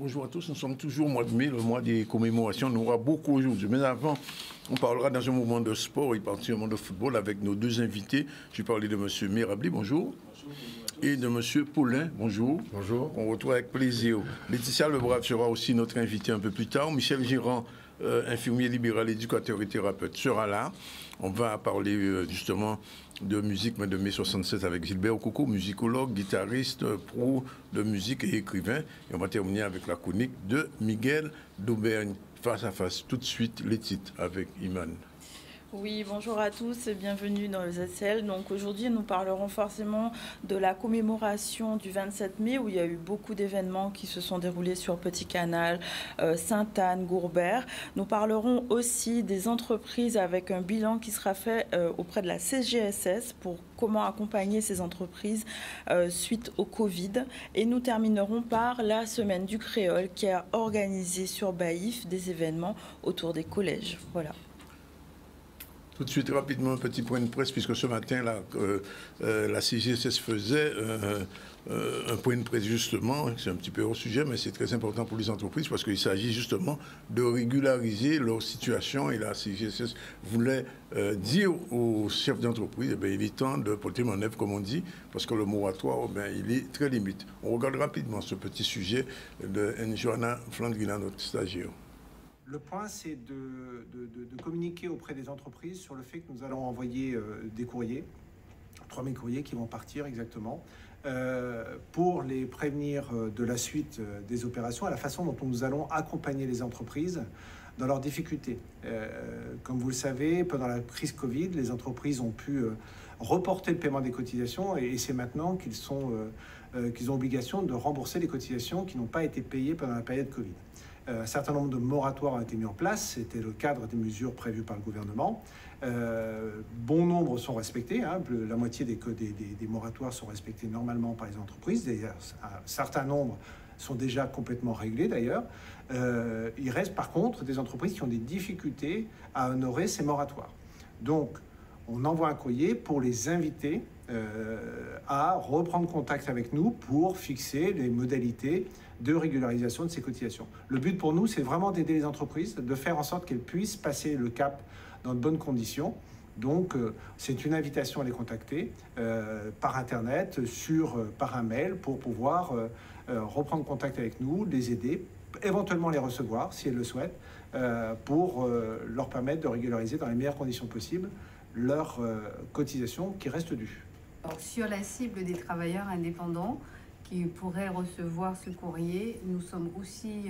Bonjour à tous, nous sommes toujours au mois de mai, le mois des commémorations. Nous aura beaucoup aujourd'hui. Mais avant, on parlera dans un moment de sport et particulièrement de football avec nos deux invités. Je vais parler de M. Mirabli, bonjour. Bonjour. Et de M. Paulin, bonjour. Bonjour. On retrouve avec plaisir. Laetitia Lebrave sera aussi notre invité un peu plus tard. Michel Girand, infirmier libéral, éducateur et thérapeute, sera là. On va parler justement de musique, mais de mai 67 avec Gilbert Okoko, musicologue, guitariste, pro de musique et écrivain. Et on va terminer avec la chronique de Miguel d'Aubergne, face à face. Tout de suite, les titres avec Iman. Oui, bonjour à tous et bienvenue dans le ZCL. Donc aujourd'hui, nous parlerons forcément de la commémoration du 27 mai où il y a eu beaucoup d'événements qui se sont déroulés sur Petit Canal, Sainte-Anne, Gourbert. Nous parlerons aussi des entreprises avec un bilan qui sera fait auprès de la CGSS pour comment accompagner ces entreprises suite au Covid. Et nous terminerons par la semaine du créole qui a organisé sur Baïf des événements autour des collèges. Voilà. Tout de suite, rapidement, un petit point de presse, puisque ce matin, la CGSS faisait un point de presse, justement. C'est un petit peu hors sujet, mais c'est très important pour les entreprises, parce qu'il s'agit justement de régulariser leur situation. Et la CGSS voulait dire aux chefs d'entreprise, il est temps de porter mon œuvre, comme on dit, parce que le moratoire, il est très limite. On regarde rapidement ce petit sujet de Johanna Flandrina, notre stagiaire. Le point, c'est de communiquer auprès des entreprises sur le fait que nous allons envoyer des courriers, 3000 courriers qui vont partir exactement, pour les prévenir de la suite des opérations, à la façon dont nous allons accompagner les entreprises dans leurs difficultés. Comme vous le savez, pendant la crise Covid, les entreprises ont pu reporter le paiement des cotisations et c'est maintenant qu'ils ont obligation de rembourser les cotisations qui n'ont pas été payées pendant la période Covid. Un certain nombre de moratoires ont été mis en place, c'était le cadre des mesures prévues par le gouvernement. Bon nombre sont respectés, la moitié des moratoires sont respectés normalement par les entreprises. D'ailleurs, un certain nombre sont déjà complètement réglés d'ailleurs. Il reste par contre des entreprises qui ont des difficultés à honorer ces moratoires. Donc, on envoie un courrier pour les inviter à reprendre contact avec nous pour fixer les modalités de régularisation de ces cotisations. Le but pour nous, c'est vraiment d'aider les entreprises, de faire en sorte qu'elles puissent passer le cap dans de bonnes conditions. Donc, c'est une invitation à les contacter par Internet, par un mail, pour pouvoir reprendre contact avec nous, les aider, éventuellement les recevoir, si elles le souhaitent, pour leur permettre de régulariser dans les meilleures conditions possibles leurs cotisations qui restent dues. Alors, sur la cible des travailleurs indépendants qui pourraient recevoir ce courrier, nous sommes aussi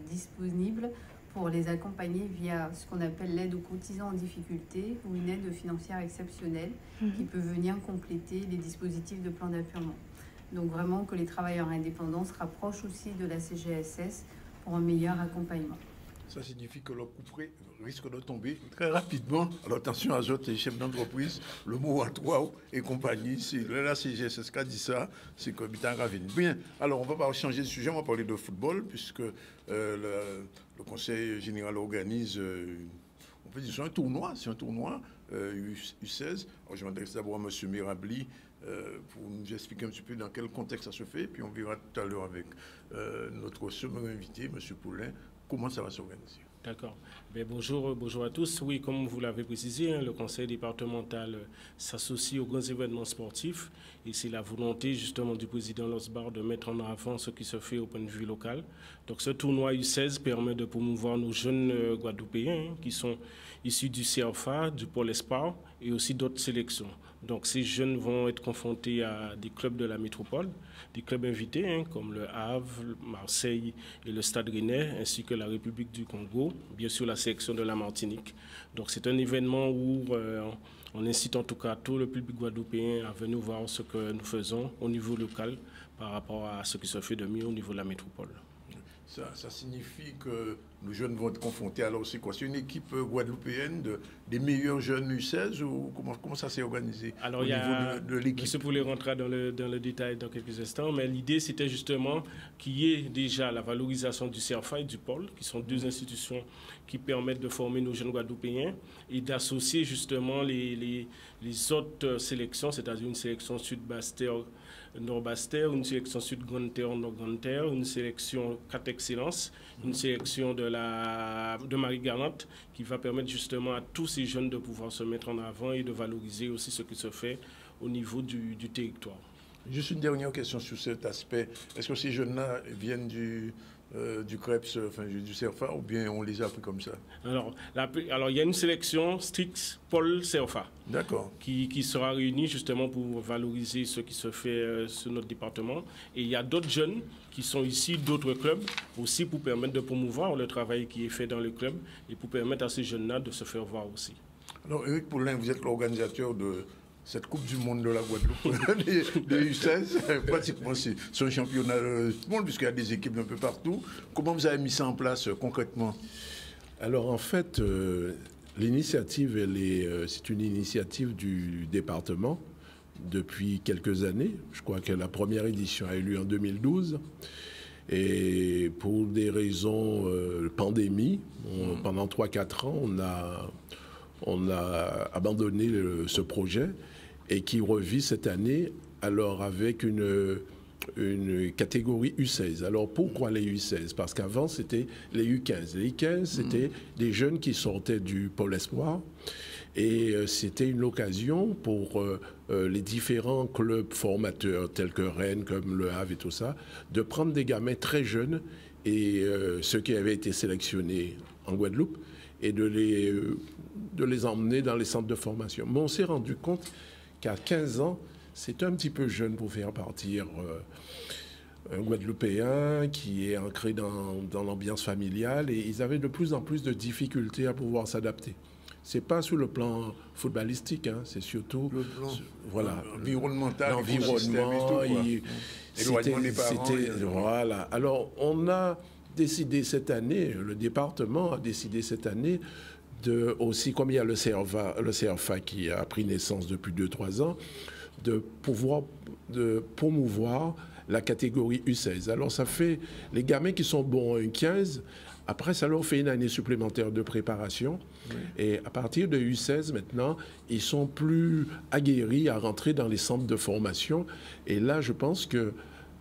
disponibles pour les accompagner via ce qu'on appelle l'aide aux cotisants en difficulté ou une aide financière exceptionnelle qui peut venir compléter les dispositifs de plan d'apurement. Donc vraiment que les travailleurs indépendants se rapprochent aussi de la CGSS pour un meilleur accompagnement. Ça signifie que le coup près risque de tomber très rapidement. Alors attention à autres chefs d'entreprise, le moratoire et compagnie. C'est la CGSS qui a dit ça, c'est que Bitan Ravine. Bien, alors on va pas changer de sujet, on va parler de football, puisque le Conseil général organise, on peut dire, c'est un tournoi U16. Alors je m'adresse d'abord à M. Mirabli pour nous expliquer un petit peu dans quel contexte ça se fait, puis on verra tout à l'heure avec notre second invité, M. Paulin, comment ça va s'organiser. D'accord. Bonjour à tous. Oui, comme vous l'avez précisé, le conseil départemental s'associe aux grands événements sportifs et c'est la volonté justement du président Losbar de mettre en avant ce qui se fait au point de vue local. Donc ce tournoi U16 permet de promouvoir nos jeunes Guadeloupéens qui sont issus du CFA, du Pôle Espoir et aussi d'autres sélections. Donc ces jeunes vont être confrontés à des clubs de la métropole, des clubs invités comme le Havre, Marseille et le Stade Rennais, ainsi que la République du Congo, bien sûr la sélection de la Martinique. Donc c'est un événement où on incite en tout cas tout le public guadeloupéen à venir voir ce que nous faisons au niveau local par rapport à ce qui se fait de mieux au niveau de la métropole. Ça signifie que nos jeunes vont être confrontés. Alors, c'est quoi? C'est une équipe guadeloupéenne des meilleurs jeunes U16 ou comment ça s'est organisé? Alors, au niveau de l'équipe? Je pourrais rentrer dans le détail dans quelques instants, mais l'idée, c'était justement qu'il y ait déjà la valorisation du CERFA et du Pôle, qui sont deux institutions qui permettent de former nos jeunes Guadeloupéens et d'associer justement les autres sélections, c'est-à-dire une sélection Sud-Bastère Nord-Basse-Terre, une sélection Sud-Grande-Terre, Nord-Grande-Terre, une sélection 4 Excellences, une sélection de Marie-Galante qui va permettre justement à tous ces jeunes de pouvoir se mettre en avant et de valoriser aussi ce qui se fait au niveau du territoire. Juste une dernière question sur cet aspect. Est-ce que ces jeunes-là viennent du CREPS, enfin du CERFA, ou bien on les a appris comme ça? Alors, il y a une sélection stricte Paul CERFA. D'accord. Qui sera réunie justement pour valoriser ce qui se fait sur notre département. Et il y a d'autres jeunes qui sont ici, d'autres clubs, aussi pour permettre de promouvoir le travail qui est fait dans le club et pour permettre à ces jeunes-là de se faire voir aussi. Alors, Éric Poulain, vous êtes l'organisateur de cette Coupe du Monde de la Guadeloupe, des U16, pratiquement c'est un championnat du monde puisqu'il y a des équipes un peu partout. Comment vous avez mis ça en place concrètement? Alors en fait, l'initiative, c'est une initiative du département depuis quelques années. Je crois que la première édition a eu lieu en 2012. Et pour des raisons pandémie, pendant 3-4 ans, on a abandonné ce projet et qui revit cette année alors avec une catégorie U16. Alors pourquoi les U16? Parce qu'avant c'était les U15. Les U15 c'était des jeunes qui sortaient du Pôle Espoir et c'était une occasion pour les différents clubs formateurs tels que Rennes, comme Le Havre et tout ça, de prendre des gamins très jeunes et ceux qui avaient été sélectionnés en Guadeloupe et de les emmener dans les centres de formation. Mais on s'est rendu compte qu'à 15 ans, c'est un petit peu jeune pour faire partir un Guadeloupéen qui est ancré dans l'ambiance familiale et ils avaient de plus en plus de difficultés à pouvoir s'adapter. C'est pas sur le plan footballistique, hein, c'est surtout le plan voilà, environnemental, l'environnement. Éloignement des parents. Voilà. Alors on a décidé cette année, le département a décidé cette année aussi, comme il y a le CERFA qui a pris naissance depuis 2-3 ans, de promouvoir la catégorie U16. Alors ça fait les gamins qui sont bons en U15, après ça leur fait une année supplémentaire de préparation. Oui. Et à partir de U16 maintenant, ils sont plus aguerris à rentrer dans les centres de formation. Et là, je pense que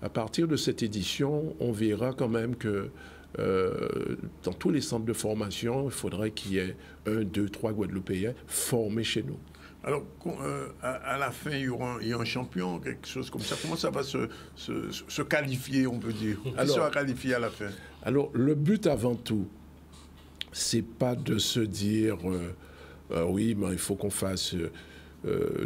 à partir de cette édition, on verra quand même que dans tous les centres de formation, il faudrait qu'il y ait 1, 2, 3 Guadeloupéens formés chez nous. Alors, à la fin, il y a un champion, quelque chose comme ça. Comment ça va se qualifier, on peut dire? Qui sera qualifié à la fin? Alors, le but avant tout, c'est pas de se dire oui, mais il faut qu'on fasse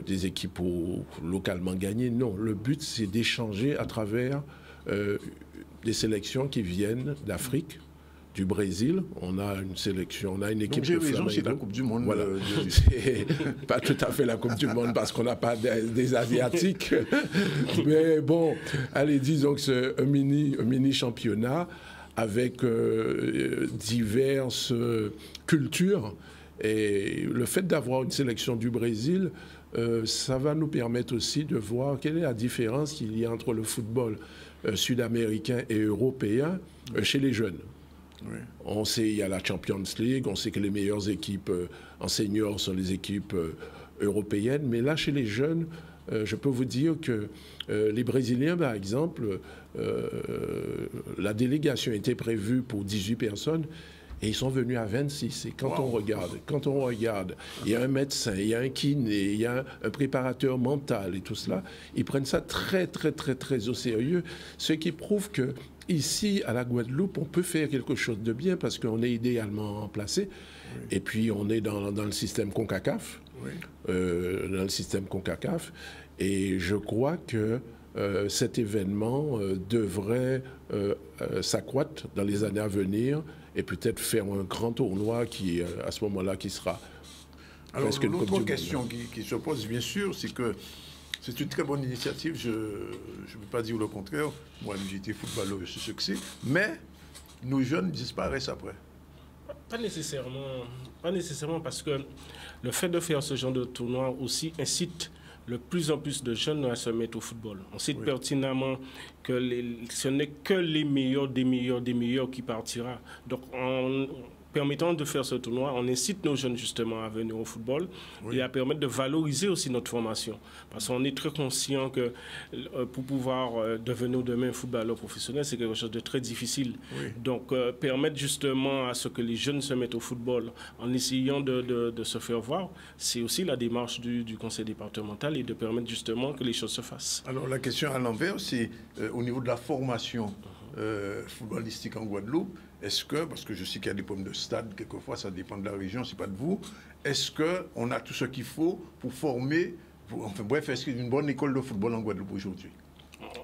des équipes pour localement gagner. Non, le but, c'est d'échanger à travers des sélections qui viennent d'Afrique, du Brésil. On a une sélection, on a une équipe de Flamengo. C'est la Coupe du Monde. Voilà. C'est pas tout à fait la Coupe du Monde parce qu'on n'a pas des Asiatiques. Mais bon, allez, disons que c'est un mini championnat avec diverses cultures. Et le fait d'avoir une sélection du Brésil, ça va nous permettre aussi de voir quelle est la différence qu'il y a entre le football sud-américain et européen chez les jeunes. Oui. On sait il y a la Champions League, on sait que les meilleures équipes en seniors sont les équipes européennes, mais là chez les jeunes, je peux vous dire que les Brésiliens, par exemple, la délégation était prévue pour 18 personnes. Et ils sont venus à 26. Et quand on regarde, il y a un médecin, il y a un kiné, il y a un préparateur mental et tout cela. Ils prennent ça très, très, très, très au sérieux. Ce qui prouve que ici, à la Guadeloupe, on peut faire quelque chose de bien parce qu'on est idéalement placé. Oui. Et puis, on est dans le système CONCACAF. Oui. Dans le système CONCACAF. Et je crois que cet événement devrait s'accroître dans les années à venir et peut-être faire un grand tournoi qui, à ce moment-là, qui sera... Alors, l'autre question qui se pose, bien sûr, c'est que c'est une très bonne initiative. Je ne peux pas dire le contraire. Moi, j'ai été footballeur, je sais ce que c'est. Mais nos jeunes disparaissent après. Pas nécessairement parce que le fait de faire ce genre de tournoi aussi incite de plus en plus de jeunes à se mettre au football. On sait pertinemment que ce n'est que les meilleurs des meilleurs qui partira. Donc permettant de faire ce tournoi, on incite nos jeunes justement à venir au football et à permettre de valoriser aussi notre formation. Parce qu'on est très conscient que pour pouvoir devenir demain footballeur professionnel, c'est quelque chose de très difficile. Donc permettre justement à ce que les jeunes se mettent au football en essayant de se faire voir, c'est aussi la démarche du conseil départemental et de permettre justement que les choses se fassent. Alors la question à l'envers, c'est au niveau de la formation footballistique en Guadeloupe, est-ce que, parce que je sais qu'il y a des problèmes de stade, quelquefois ça dépend de la région, c'est pas de vous, est-ce qu'on a tout ce qu'il faut pour former, bref, est-ce qu'il y a une bonne école de football en Guadeloupe aujourd'hui?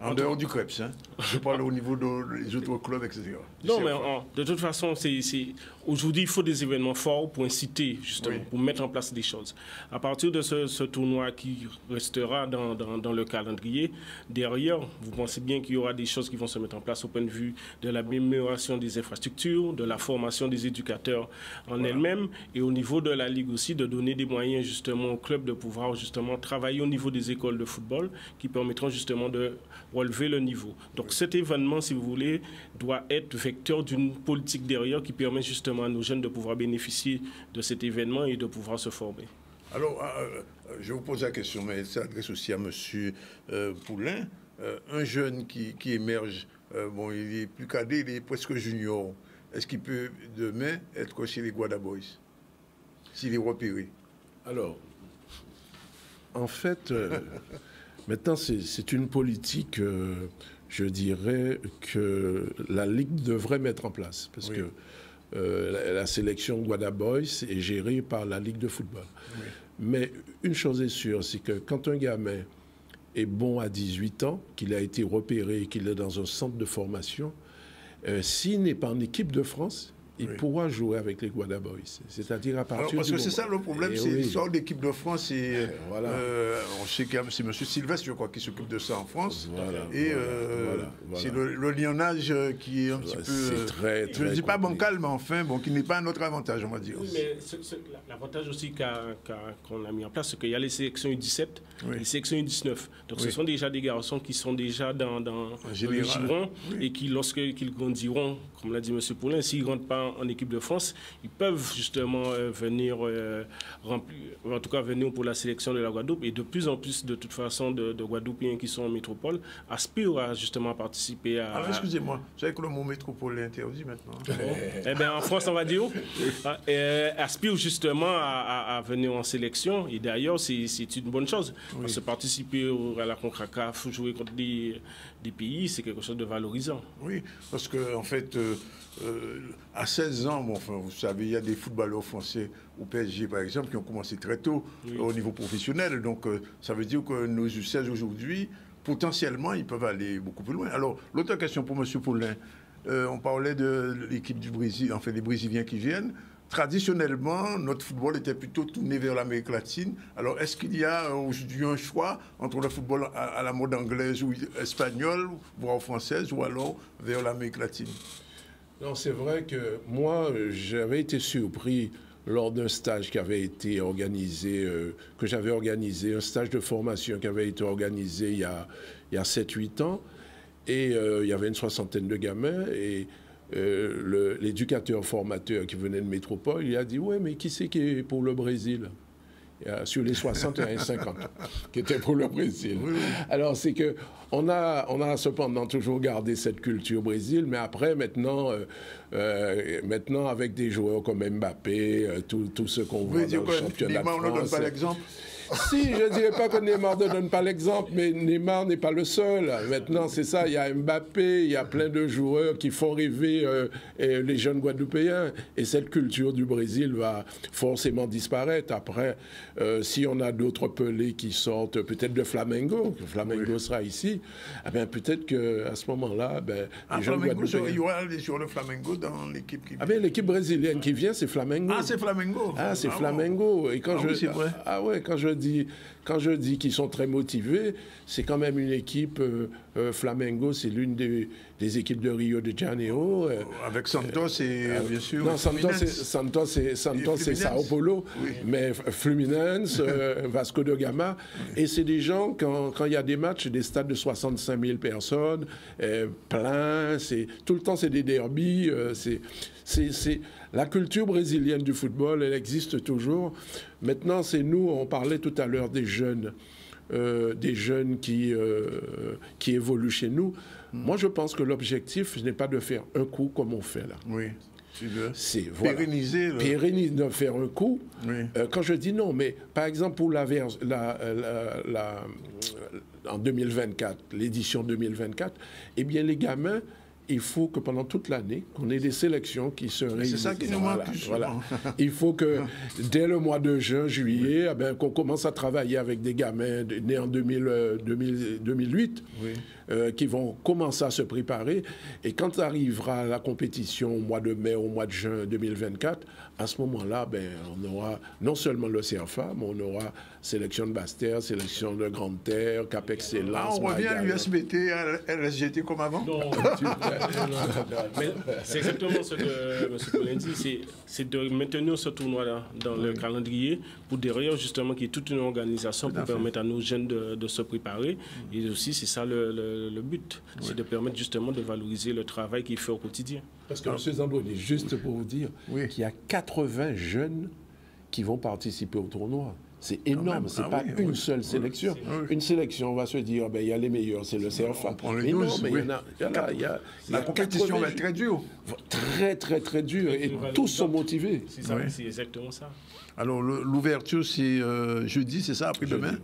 En dehors du CREPS, hein. Je parle au niveau des autres clubs, etc. Non, mais de toute façon, aujourd'hui, il faut des événements forts pour inciter, justement, pour mettre en place des choses. À partir de ce tournoi qui restera dans le calendrier, derrière, vous pensez bien qu'il y aura des choses qui vont se mettre en place au point de vue de l'amélioration des infrastructures, de la formation des éducateurs en elles-mêmes, et au niveau de la Ligue aussi, de donner des moyens, justement, aux clubs de pouvoir, justement, travailler au niveau des écoles de football qui permettront, justement, de relever le niveau. Donc cet événement, si vous voulez, doit être vecteur d'une politique derrière qui permet justement à nos jeunes de pouvoir bénéficier de cet événement et de pouvoir se former. Alors, je vous pose la question, mais elle s'adresse aussi à M. Poulain. Un jeune qui émerge, bon, il est plus cadet, il est presque junior. Est-ce qu'il peut demain être chez les Guada Boys, s'il est repéré? Alors, en fait... Maintenant, c'est une politique, je dirais, que la Ligue devrait mettre en place. Parce que la sélection Guada Boys est gérée par la Ligue de football. Oui. Mais une chose est sûre, c'est que quand un gamin est bon à 18 ans, qu'il a été repéré, qu'il est dans un centre de formation, s'il n'est pas en équipe de France, il pourra jouer avec les Guada Boys. C'est-à-dire à partir parce que c'est ça le problème, c'est l'histoire d'équipe de France. Et, on sait que c'est M. Sylvestre, je crois, qui s'occupe de ça en France. C'est le lionnage qui est un petit peu... Très, je ne dis pas bancal, mais enfin, bon, qui n'est pas à notre avantage, on va dire. Oui, mais l'avantage aussi qu'on a mis en place, c'est qu'il y a les sélections U17, les sélections U19. Donc ce sont déjà des garçons qui sont déjà dans le giron et qui, lorsqu'ils grandiront, comme l'a dit M. Poulain, s'ils ne grandent pas en équipe de France, ils peuvent justement venir en tout cas venir pour la sélection de la Guadeloupe. Et de plus en plus, de toute façon, de Guadeloupéens qui sont en métropole aspirent à justement participer à... Alors, excusez-moi, vous savez que le mot métropole est interdit maintenant. Eh bien, en France, on va dire, aspirent justement à venir en sélection. Et d'ailleurs, c'est une bonne chose. Parce que participer à la CONCACAF, jouer contre des pays, c'est quelque chose de valorisant. Oui, parce qu'en fait... à 16 ans, bon, enfin, vous savez, il y a des footballeurs français au PSG, par exemple, qui ont commencé très tôt au niveau professionnel. Donc, ça veut dire que nos U16 aujourd'hui, potentiellement, ils peuvent aller beaucoup plus loin. Alors, l'autre question pour M. Poulain, on parlait de l'équipe du Brésil, en fait, les Brésiliens qui viennent. Traditionnellement, notre football était plutôt tourné vers l'Amérique latine. Alors, est-ce qu'il y a aujourd'hui un choix entre le football à la mode anglaise ou espagnole, voire française, ou alors vers l'Amérique latine? Non, c'est vrai que moi, j'avais été surpris lors d'un stage qui avait été organisé, que j'avais organisé, un stage de formation qui avait été organisé il y a 7-8 ans. Et il y avait une soixantaine de gamins. Et l'éducateur formateur qui venait de Métropole, il a dit « Ouais, mais qui c'est qui est pour le Brésil ?» Sur les 60, il y en a 50 qui étaient pour le Brésil. Oui. Alors, c'est que on a cependant toujours gardé cette culture Brésil, mais après, maintenant, avec des joueurs comme Mbappé, tout ce qu'on voit dans le championnat de France... On ne donne pas l'exemple. Si, je ne dirais pas que Neymar ne donne pas l'exemple, mais Neymar n'est pas le seul. Maintenant, c'est ça, il y a Mbappé, il y a plein de joueurs qui font rêver les jeunes Guadeloupéens. Et cette culture du Brésil va forcément disparaître. Après, si on a d'autres Pelés qui sortent, peut-être de Flamengo, que Flamengo sera ici, eh bien, peut-être qu'à ce moment-là, les jeunes Guadeloupéens... Il y aura des joueurs de Flamengo dans l'équipe qui vient. Ah bien, l'équipe brésilienne qui vient, c'est Flamengo. Ah, c'est Flamengo. Ah, c'est Flamengo. Et quand c'est vrai. Ah ouais, quand quand je dis qu'ils sont très motivés, c'est quand même une équipe, Flamengo, c'est l'une des équipes de Rio de Janeiro. Avec Santos et bien sûr. Non, Santos c'est Sao Paulo, oui. Mais Fluminense, Vasco da Gama. Et c'est des gens, quand il y a des matchs, des stades de 65 000 personnes, pleins, tout le temps c'est des derbies, la culture brésilienne du football, elle existe toujours. Maintenant, c'est nous, on parlait tout à l'heure des jeunes qui évoluent chez nous. Moi, je pense que l'objectif, ce n'est pas de faire un coup comme on fait là. Oui. C'est pérenniser. De faire un coup. Oui. Quand je dis non, mais par exemple, pour en 2024, l'édition 2024, eh bien, les gamins, il faut que pendant toute l'année, qu'on ait des sélections qui se réunissent. C'est ça qui nous manque. Voilà. Il faut que dès le mois de juin, juillet, qu'on commence à travailler avec des gamins nés en 2008, oui. Qui vont commencer à se préparer. Et quand arrivera la compétition au mois de mai, au mois de juin 2024, à ce moment-là, on aura non seulement le CFA, mais on aura sélection de Basse-Terre, sélection de Grande-Terre, Cap Excellence. On revient à l'USBT, à l'SGT comme avant? Non, mais c'est exactement ce que M. Colin dit, c'est de maintenir ce tournoi-là dans le calendrier pour derrière justement qu'il y ait toute une organisation pour permettre à nos jeunes de se préparer. Et aussi, c'est ça le but, c'est de permettre justement de valoriser le travail qu'il fait au quotidien. Parce que M. Zamboni, juste pour vous dire qu'il y a 80 jeunes qui vont participer au tournoi. C'est énorme, c'est pas une seule sélection. Une sélection, on va se dire, il y a les meilleurs, c'est le CFA. Mais non, mais la compétition va être très dure. Très, très, très dure. Et tous sont motivés. C'est ça, c'est exactement ça. Alors, l'ouverture, c'est jeudi, c'est ça, après-demain?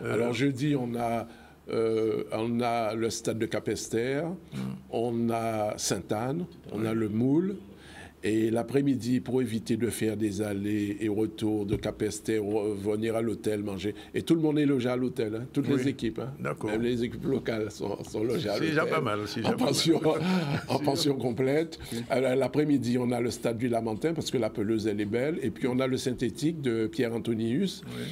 Alors, jeudi, on a le stade de Cap-Esther, on a Sainte-Anne, on a le Moule. Et l'après-midi, pour éviter de faire des allers et retours de Cap-Esther, venir à l'hôtel, manger. Et tout le monde est logé à l'hôtel, hein, toutes les équipes. Hein. Même les équipes locales sont logées à l'hôtel. C'est déjà pas mal aussi. En pension complète. L'après-midi, on a le stade du Lamentin, parce que la pelouse, elle est belle. Et puis, on a le synthétique de Pierre Antonius. Oui.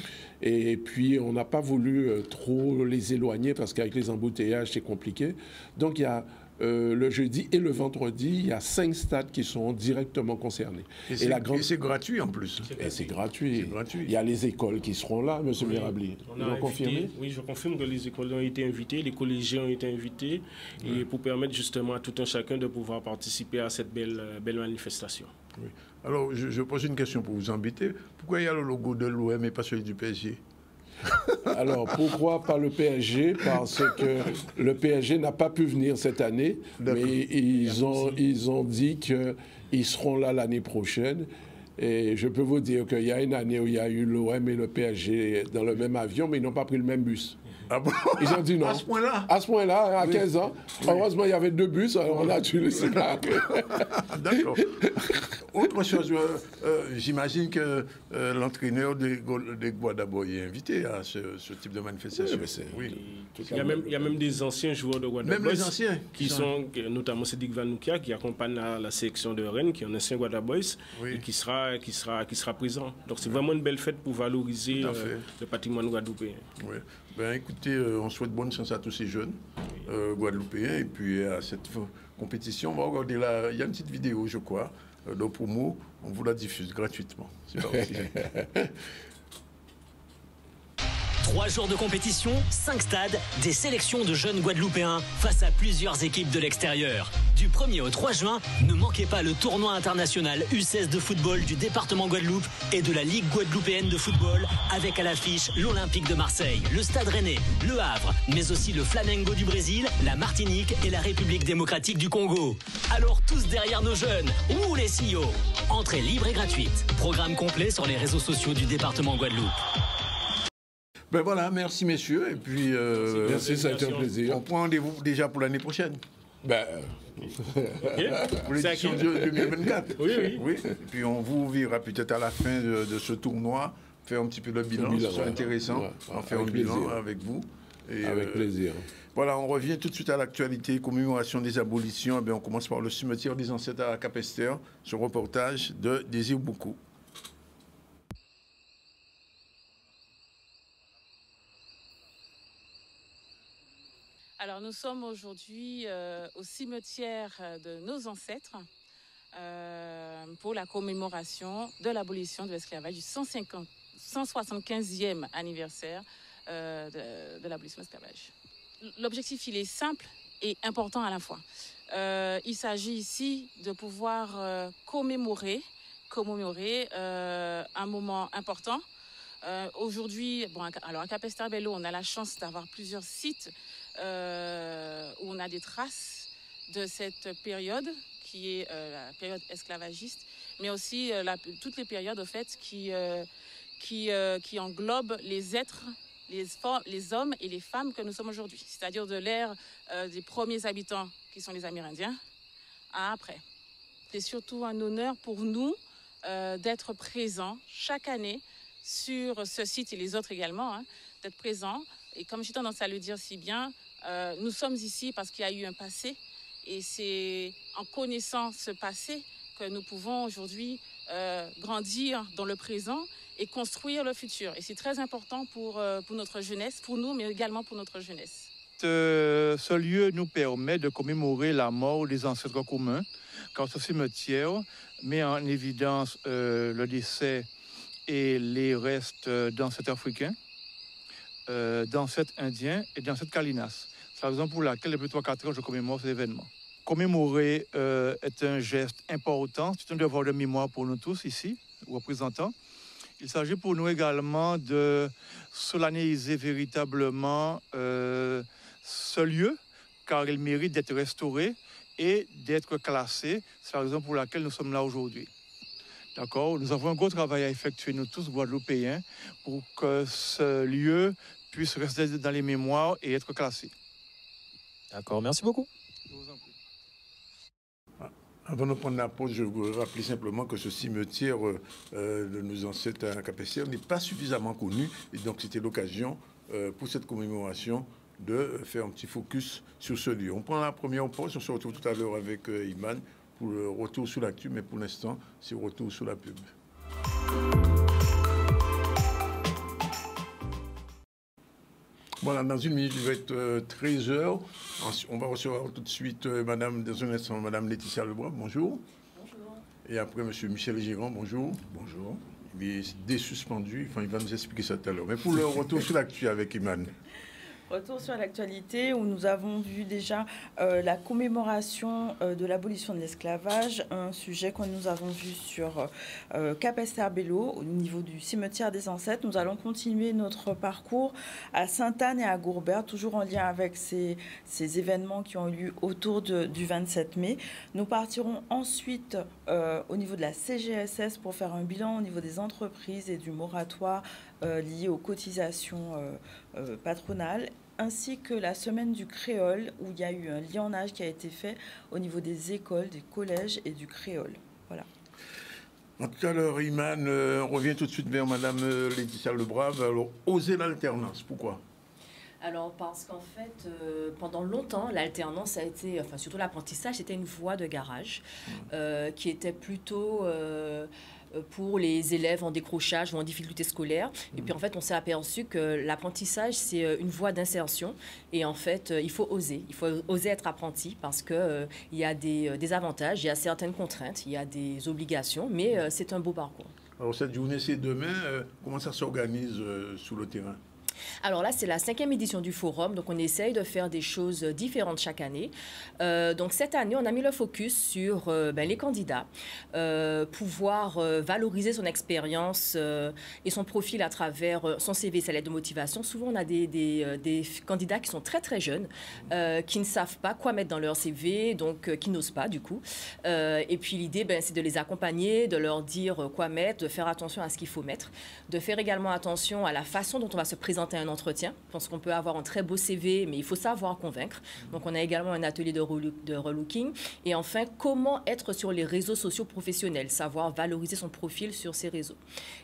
Et puis, on n'a pas voulu trop les éloigner, parce qu'avec les embouteillages, c'est compliqué. Donc, il y a... le jeudi et le vendredi, il y a 5 stades qui sont directement concernés. Et c'est gratuit en plus. C'est gratuit. Il y a les écoles qui seront là, M. Mirabli. Vous confirmez? Oui, je confirme que les écoles ont été invitées, les collégiens ont été invités, et pour permettre justement à tout un chacun de pouvoir participer à cette belle manifestation. Oui. Alors, je pose une question pour vous embêter. Pourquoi il y a le logo de l'OM et pas celui du PSG? Alors, pourquoi pas le PSG? Parce que le PSG n'a pas pu venir cette année, mais ils ont dit qu'ils seront là l'année prochaine. Et je peux vous dire qu'il y a une année où il y a eu l'OM et le PSG dans le même avion, mais ils n'ont pas pris le même bus. Ah bon? Ils ont dit non. À ce point-là? À ce point-là, à 15 ans. Heureusement, il y avait 2 bus, alors on a dû le séparer. D'accord. Autre chose, j'imagine que l'entraîneur des Guadaboy est invité à ce type de manifestation. Oui. Il y a même des anciens joueurs de Guadaboy. Même les anciens? Qui sont, notamment Cédric Vanoukia, qui accompagne la sélection de Rennes, qui est un ancien Guadaboy, et qui sera présent. Donc c'est vraiment une belle fête pour valoriser le patrimoine guadeloupéen. Oui. Ben, écoutez, on souhaite bonne chance à tous ces jeunes guadeloupéens. Et puis à cette compétition, on va regarder là. Il y a une petite vidéo, je crois, de promo. On vous la diffuse gratuitement. C'est pas aussi. 3 jours de compétition, 5 stades, des sélections de jeunes Guadeloupéens face à plusieurs équipes de l'extérieur. Du 1er au 3 juin, ne manquez pas le tournoi international U16 de football du département Guadeloupe et de la Ligue guadeloupéenne de football avec à l'affiche l'Olympique de Marseille, le Stade Rennais, le Havre, mais aussi le Flamengo du Brésil, la Martinique et la République démocratique du Congo. Alors tous derrière nos jeunes, ouh les CEO! Entrée libre et gratuite. Programme complet sur les réseaux sociaux du département Guadeloupe. Ben voilà, merci messieurs. Et puis, merci, ça a été un plaisir. On prend rendez-vous déjà pour l'année prochaine. Pour l'édition 2024. Oui. Et puis on vous verra peut-être à la fin de ce tournoi, faire un petit peu le bilan. C'est intéressant. On fait un bilan avec vous. Et avec plaisir. Voilà, on revient tout de suite à l'actualité, commémoration des abolitions. On commence par le cimetière des ancêtres à Cap-Esther, ce reportage de Désir Boukou. Alors nous sommes aujourd'hui au cimetière de nos ancêtres pour la commémoration de l'abolition de l'esclavage du 175e anniversaire de l'abolition de l'esclavage. L'objectif, il est simple et important à la fois. Il s'agit ici de pouvoir commémorer un moment important. Aujourd'hui, alors à Capesterre-Belle-Eau, on a la chance d'avoir plusieurs sites où on a des traces de cette période qui est la période esclavagiste, mais aussi toutes les périodes au fait qui englobent les êtres, les hommes et les femmes que nous sommes aujourd'hui, c'est-à-dire de l'ère des premiers habitants qui sont les Amérindiens à après. C'est surtout un honneur pour nous d'être présents chaque année sur ce site et les autres également, d'être présents. Et comme j'ai tendance à le dire si bien, nous sommes ici parce qu'il y a eu un passé et c'est en connaissant ce passé que nous pouvons aujourd'hui grandir dans le présent et construire le futur. Et c'est très important pour notre jeunesse, pour nous, mais également pour notre jeunesse. Ce lieu nous permet de commémorer la mort des ancêtres communs, car ce cimetière met en évidence le décès et les restes d'ancêtres africains, d'ancêtres indiens et d'ancêtres Kalinas. C'est la raison pour laquelle, depuis 3-4 ans, je commémore cet événement. Commémorer est un geste important, c'est un devoir de mémoire pour nous tous ici, représentants. Il s'agit pour nous également de solenniser véritablement ce lieu, car il mérite d'être restauré et d'être classé. C'est la raison pour laquelle nous sommes là aujourd'hui. D'accord? Nous avons un gros travail à effectuer, nous tous Guadeloupéens, pour que ce lieu puisse rester dans les mémoires et être classé. D'accord, merci beaucoup. Je vous en prie. Avant de prendre la pause, je veux rappeler simplement que ce cimetière de nos ancêtres à Capesterre n'est pas suffisamment connu. Et donc, c'était l'occasion pour cette commémoration de faire un petit focus sur ce lieu. On prend la première pause, on se retrouve tout à l'heure avec Iman pour le retour sur l'actu, mais pour l'instant, c'est le retour sur la pub. Voilà, dans une minute, il va être 13h. On va recevoir tout de suite Madame Laetitia Lebrun, bonjour. Bonjour. Et après, Monsieur Michel Girand, bonjour. Bonjour. Il est désuspendu, il va nous expliquer ça tout à l'heure. Mais pour le retour sur l'actu avec Iman. Retour sur l'actualité où nous avons vu déjà la commémoration de l'abolition de l'esclavage, un sujet que nous avons vu sur Capesterre-Belle-Eau au niveau du cimetière des ancêtres. Nous allons continuer notre parcours à Sainte-Anne et à Gourbert, toujours en lien avec ces événements qui ont eu lieu autour du 27 mai. Nous partirons ensuite au niveau de la CGSS pour faire un bilan au niveau des entreprises et du moratoire lié aux cotisations patronales, ainsi que la semaine du créole, où il y a eu un lionnage qui a été fait au niveau des écoles, des collèges et du créole. Voilà. Tout à l'heure, Iman, on revient tout de suite vers Madame Laetitia Lebrave. Alors, oser l'alternance, pourquoi? Alors, parce qu'en fait, pendant longtemps, l'alternance a été, enfin surtout l'apprentissage, c'était une voie de garage qui était plutôt pour les élèves en décrochage ou en difficulté scolaire. Et puis en fait, on s'est aperçu que l'apprentissage, c'est une voie d'insertion. Et en fait, il faut oser être apprenti parce qu'il y a des avantages, il y a certaines contraintes, il y a des obligations, mais c'est un beau parcours. Alors cette journée, c'est demain. Comment ça s'organise sur le terrain? Alors là, c'est la 5e édition du forum, donc on essaye de faire des choses différentes chaque année. Donc cette année, on a mis le focus sur les candidats, pouvoir valoriser son expérience et son profil à travers son CV, sa lettre de motivation. Souvent, on a des candidats qui sont très très jeunes, qui ne savent pas quoi mettre dans leur CV, donc qui n'osent pas du coup. Et puis l'idée, c'est de les accompagner, de leur dire quoi mettre, de faire attention à ce qu'il faut mettre, de faire également attention à la façon dont on va se présenter à un entretien. Je pense qu'on peut avoir un très beau CV, mais il faut savoir convaincre. Donc, on a également un atelier de relooking. Et enfin, comment être sur les réseaux sociaux professionnels, savoir valoriser son profil sur ces réseaux.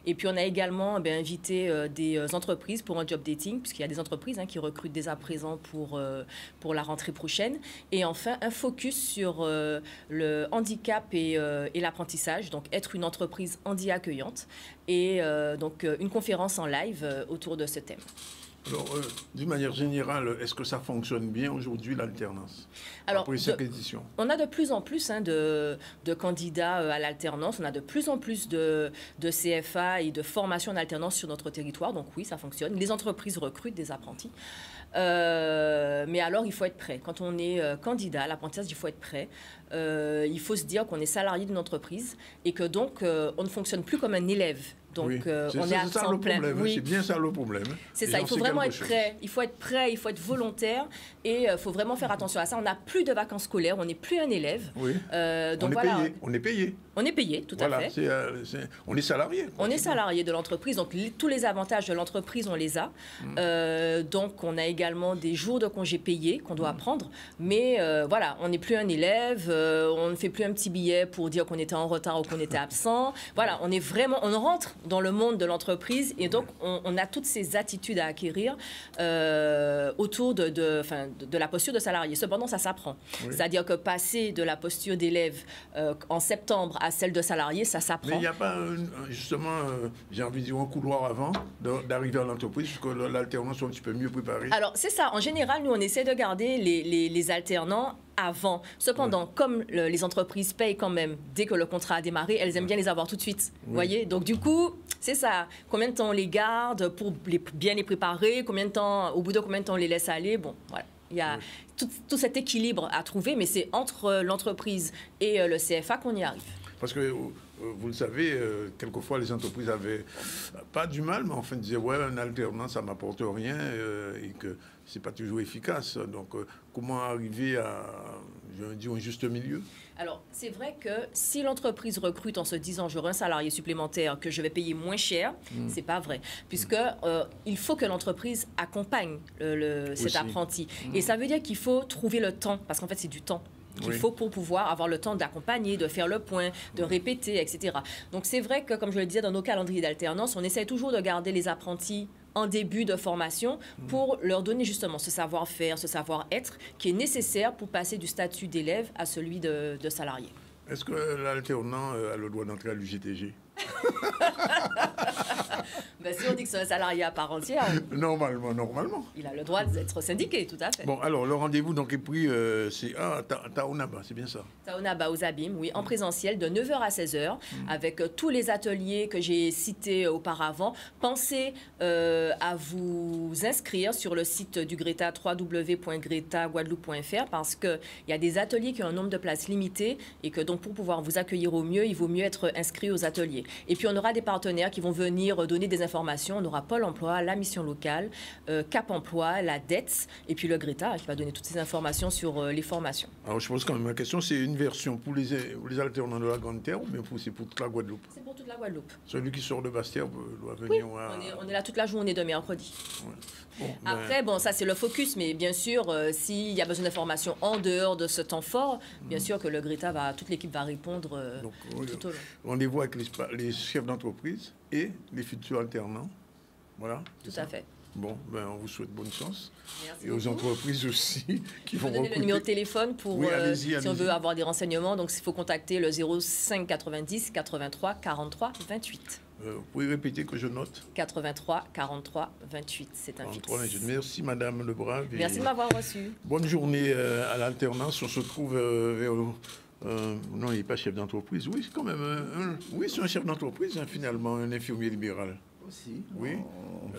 Et puis, on a également invité des entreprises pour un job dating, puisqu'il y a des entreprises qui recrutent dès à présent pour la rentrée prochaine. Et enfin, un focus sur le handicap et l'apprentissage, donc être une entreprise handi-accueillante. Et donc, une conférence en live autour de ce thème. Alors, d'une manière générale, est-ce que ça fonctionne bien aujourd'hui, l'alternance? Alors, après cette édition, on a de plus en plus de candidats à l'alternance. On a de plus en plus de CFA et de formation en alternance sur notre territoire. Donc oui, ça fonctionne. Les entreprises recrutent des apprentis. Mais alors, il faut être prêt. Quand on est candidat à l'apprentissage, il faut être prêt. Il faut se dire qu'on est salarié d'une entreprise et que donc, on ne fonctionne plus comme un élève. Donc, oui. on est à temps plein. Oui. C'est bien ça le problème. C'est ça, il faut vraiment être prêt. Il faut être prêt, il faut être volontaire et il faut vraiment faire attention à ça. On n'a plus de vacances scolaires, on n'est plus un élève. Oui. Donc on est payé. On est payé, tout à fait. On est salarié. On est salarié de l'entreprise, donc tous les avantages de l'entreprise, on les a. Donc, on a également des jours de congés payés qu'on doit prendre. Mais voilà, on n'est plus un élève, on ne fait plus un petit billet pour dire qu'on était en retard ou qu'on était absent. Voilà, on est vraiment, on rentre dans le monde de l'entreprise et donc on a toutes ces attitudes à acquérir autour de la posture de salarié. Cependant, ça s'apprend. Oui. C'est-à-dire que passer de la posture d'élève en septembre à celle de salarié, ça s'apprend. Mais il n'y a pas justement, j'ai envie de dire, un couloir avant d'arriver à l'entreprise, puisque l'alternance soit un petit peu mieux préparée. Alors, c'est ça. En général, nous, on essaie de garder les alternants avant. Cependant, comme les entreprises payent quand même dès que le contrat a démarré, elles aiment bien les avoir tout de suite. Vous voyez? Donc, du coup, c'est ça. Combien de temps on les garde pour bien les préparer? Combien de temps, au bout de combien de temps on les laisse aller? Bon, voilà. Il y a tout cet équilibre à trouver, mais c'est entre l'entreprise et le CFA qu'on y arrive. Parce que, vous le savez, quelquefois, les entreprises avaient pas du mal, mais enfin, disaient, ouais, un alternant, ça ne m'apporte rien et que ce n'est pas toujours efficace. Donc, comment arriver à, je veux dire, un juste milieu? Alors, c'est vrai que si l'entreprise recrute en se disant j'aurai un salarié supplémentaire que je vais payer moins cher, c'est pas vrai. Puisque il faut que l'entreprise accompagne cet apprenti. Et ça veut dire qu'il faut trouver le temps, parce qu'en fait, c'est du temps qu'il faut pour pouvoir avoir le temps d'accompagner, de faire le point, de répéter, etc. Donc, c'est vrai que, comme je le disais, dans nos calendriers d'alternance, on essaie toujours de garder les apprentis en début de formation pour leur donner justement ce savoir-faire, ce savoir-être qui est nécessaire pour passer du statut d'élève à celui de salarié. Est-ce que l'alternant a le droit d'entrer à l'UGTG? Ben, si on dit que c'est un salarié à part entière... Normalement. Il a le droit d'être syndiqué, tout à fait. Bon, alors, le rendez-vous donc est pris, c'est Taonaba, c'est bien ça? Taonaba aux Abîmes, oui, en présentiel de 9h à 16h, avec tous les ateliers que j'ai cités auparavant. Pensez à vous inscrire sur le site du Greta, www.gretaguadeloupe.fr, parce qu'il y a des ateliers qui ont un nombre de places limité et que donc pour pouvoir vous accueillir au mieux, il vaut mieux être inscrit aux ateliers. Et puis, on aura des partenaires qui vont venir donner des informations. On aura Pôle emploi, la mission locale, Cap emploi, la DETS, et puis le Greta qui va donner toutes ces informations sur les formations. Alors, je pose quand même la question, c'est une version pour les alternants de la Grande Terre ou bien c'est pour toute la Guadeloupe? C'est pour toute la Guadeloupe. Celui qui sort de Bastia doit venir... Oui, on est là toute la journée de mercredi. Ouais. Bon, après, bon, ça c'est le focus, mais bien sûr, s'il y a besoin d'informations en dehors de ce temps fort, bien sûr que le Greta toute l'équipe va répondre tout au long. Rendez-vous avec les chefs d'entreprise et les futurs alternants. Voilà. Tout à fait. Bon, on vous souhaite bonne chance. Merci et aux entreprises aussi qui vont donner le numéro de téléphone pour allez-y. Si on veut avoir des renseignements. Donc, il faut contacter le 05 90 83 43 28. Vous pouvez répéter que je note? 83 43 28, c'est un fixe. Merci Madame Lebrun. Merci de m'avoir reçu. Bonne journée à l'alternance. On se trouve vers... non, il n'est pas chef d'entreprise. Oui, quand même. Oui, c'est un chef d'entreprise, finalement, un infirmier libéral. Aussi. Oui.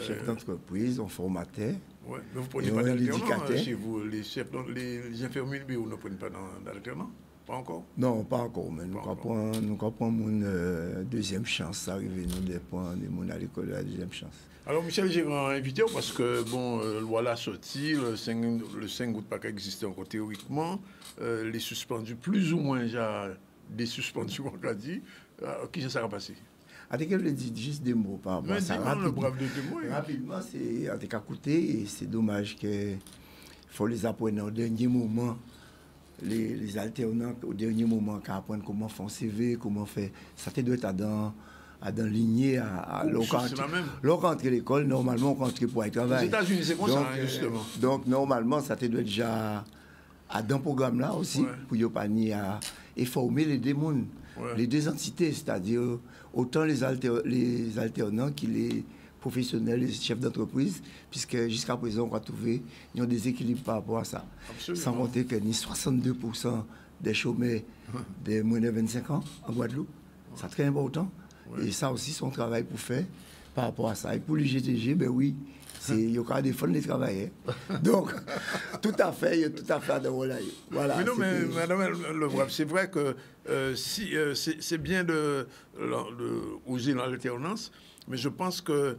Chef d'entreprise, on formatait. Oui, mais vous ne prenez pas d'alternant chez vous. Les infirmiers libéraux ne prennent pas d'alternant? Pas encore? Non, pas encore. Mais nous comprenons une deuxième chance. Arriver nous dépend de mon à l'école de la deuxième chance. Alors, Michel, j'ai invité parce que, bon, loi là sortie, le 5 août pas existait encore théoriquement. Les suspendus, plus ou moins, déjà, des suspendus, on l'a dit. Qui ça va passer? Avec elle, je dis juste des mots par rapport à ça. Rapidement, c'est à t'écouter et c'est dommage qu'il faut les apprendre au dernier moment. Les alternants, au dernier moment, qui apprennent comment faire un CV, comment faire. Ça te doit être dans lignée à l'entrée à l'école. Normalement, on rentre pour aller travailler. Aux États-Unis, c'est comme ça, justement. Donc, normalement, ça te doit être déjà dans le programme-là aussi, pour y aller à former les démons, les deux entités, c'est-à-dire autant les alternants que les professionnels, les chefs d'entreprise, puisque jusqu'à présent, on va trouver des déséquilibres par rapport à ça. Absolument. Sans compter que ni 62% des chômeurs de moins de 25 ans en Guadeloupe. C'est très important. Et ça aussi, c'est un travail pour faire par rapport à ça. Et pour l'UGTG, ben oui, il y aura des fonds de travail. Donc, tout à fait à voilà. Oui, non, mais Madame Lebrun, c'est vrai que c'est bien de user dans l'alternance, mais je pense que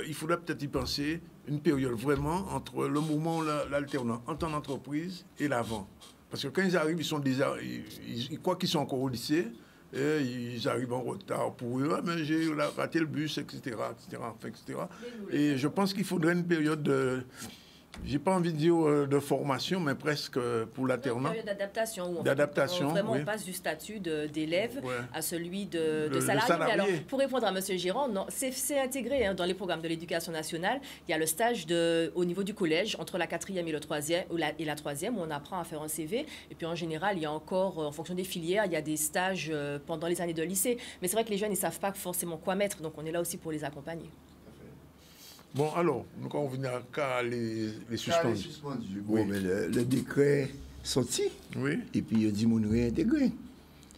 il faudrait peut-être y penser une période vraiment entre le moment où l'alternance entre en entreprise et l'avant. Parce que quand ils arrivent, ils sont déjà, ils croient qu'ils sont encore au lycée. Et ils arrivent en retard pour eux, mais j'ai raté le bus, etc. Et je pense qu'il faudrait une période de, j'ai pas envie de dire de formation, mais presque pour l'alternant. Une période d'adaptation. D'adaptation, vraiment, oui. on passe du statut d'élève à celui de Le salarié. salarié. Alors, pour répondre à M. Girand, non, c'est intégré dans les programmes de l'éducation nationale. Il y a le stage au niveau du collège, entre la 4e et le 3e, et la 3e, où on apprend à faire un CV. Et puis, en général, il y a encore, en fonction des filières, il y a des stages pendant les années de lycée. Mais c'est vrai que les jeunes, ils ne savent pas forcément quoi mettre. Donc, on est là aussi pour les accompagner. Bon, alors, nous allons venir à les suspendus. Bon, mais le décret sorti, et puis il dit qu'on réintégrer.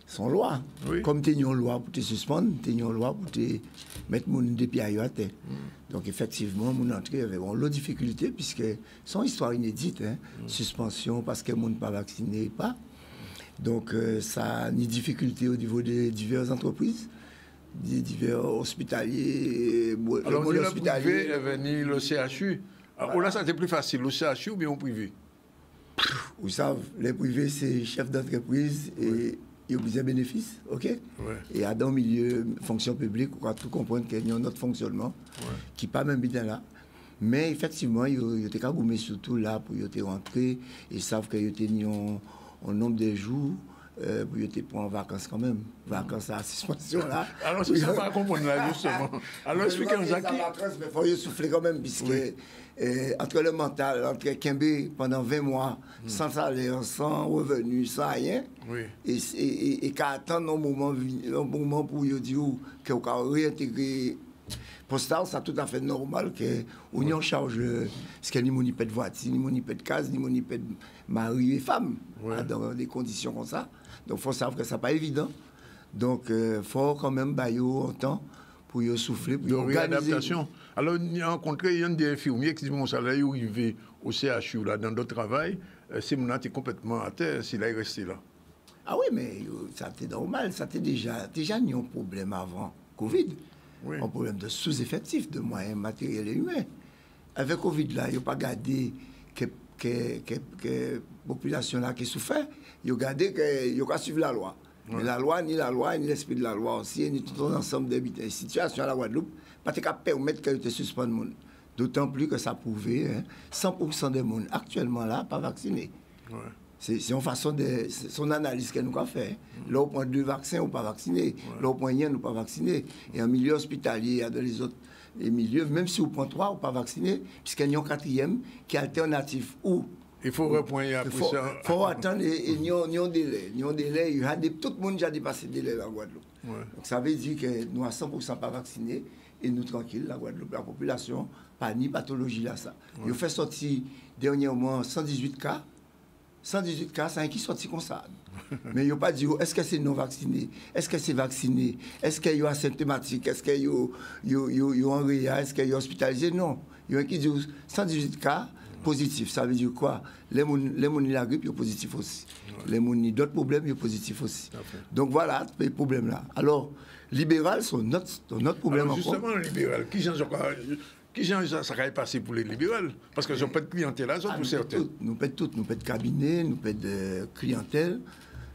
Sans loi. Comme tu as une loi pour te suspendre, tu as une loi pour te mettre mon des pieds à terre. Donc, effectivement, mon entrée avait une difficulté, puisque c'est une histoire inédite. Suspension parce que mon n'est pas vacciné, pas. Donc, ça a une difficulté au niveau des diverses entreprises. Des divers hospitaliers. Alors, le privé est venu le CHU. Alors, là, ça a été plus facile, le CHU ou bien au privé? Vous savez, les privés, c'est chef d'entreprise et ils ont besoin de bénéfices, ok? Et dans le milieu fonction publique, on doit tout comprendre qu'il y a un autre fonctionnement qui n'est pas même bien là. Mais effectivement, ils étaient cagoumés surtout là pour y rentrer. Ils savent qu'ils étaient un nombre de jours. Pour être pour en vacances quand même. Vacances à suspension là. Alors, c'est ça qu'on comprendre là, justement. Alors, expliquez-nous ça. Mais il faut y souffler quand même, puisque entre le mental, entre Kembe pendant 20 mois, sans salaire, sans revenu, sans rien, et qu'à attendre un moment pour y dire qu'on va réintégrer. Postal, c'est tout à fait normal qu'on y en charge ce qu'il n'y a pas de voiture, ni pas de case, ni pas de mari et femme, dans des conditions comme ça. Donc, il faut savoir que ce n'est pas évident. Donc, il faut quand même bailler en temps pour y souffler, pour y organiser. Alors, il y a rencontré des infirmiers qui disent mon salaire est arrivé au CHU, là, dans d'autres travail, c'est mon est complètement à terre s'il est resté là. Ah oui, mais ça c'était normal, ça était déjà un problème avant Covid. Un problème de sous-effectif, de moyens matériels et humains. Avec Covid, là, il n'y a pas gardé que la population là qui souffert, il y a gardé qu'il n'y a pas suivre la loi. Mais la loi, ni l'esprit de la loi aussi, ni tout un ensemble de situations à la Guadeloupe, pas de permettre que tu suspendes le monde. D'autant plus que ça prouvait 100% des monde actuellement là, pas vaccinés. C'est une façon de. Son analyse qu'elle nous a fait. Là, on prend 2 vaccins ou pas vaccinés. Là, on prend rien ou pas vacciné. Et en milieu hospitalier, il y a dans les autres milieux, même si on prend 3 ou pas vaccinés, puisqu'il y a un 4e qui est alternatif. Il faut reprendre après ça. Il faut attendre et il y a un délai. Tout le monde a dépassé le délai en Guadeloupe. Donc, ça veut dire que nous, à 100% pas vaccinés, et nous, tranquilles, la Guadeloupe, la population, pas ni pathologie là, ça. Ils ont fait sortir dernièrement 118 cas. 118 cas, c'est un qui sorti comme ça. Mais ils n'ont pas dit, est-ce que c'est non vacciné? Est-ce que c'est vacciné? Est-ce qu'il y a asymptomatique? Est-ce qu'il y a en réa? Est-ce qu'il y a hospitalisé? Non. Il y a un qui dit 118 cas positifs. Ça veut dire quoi? Les gens qui ont la grippe, ils sont positifs aussi. Les gens qui ont d'autres problèmes, ils sont positifs aussi. Donc voilà, les problèmes là. Alors, libéral, c'est notre problème. Alors, justement, le libéral, qui ça va passer pour les libéraux? Parce que j'ai pas de clientèle là, pour certains. Nous payons tout. Nous payons de cabinet, nous payons de clientèle,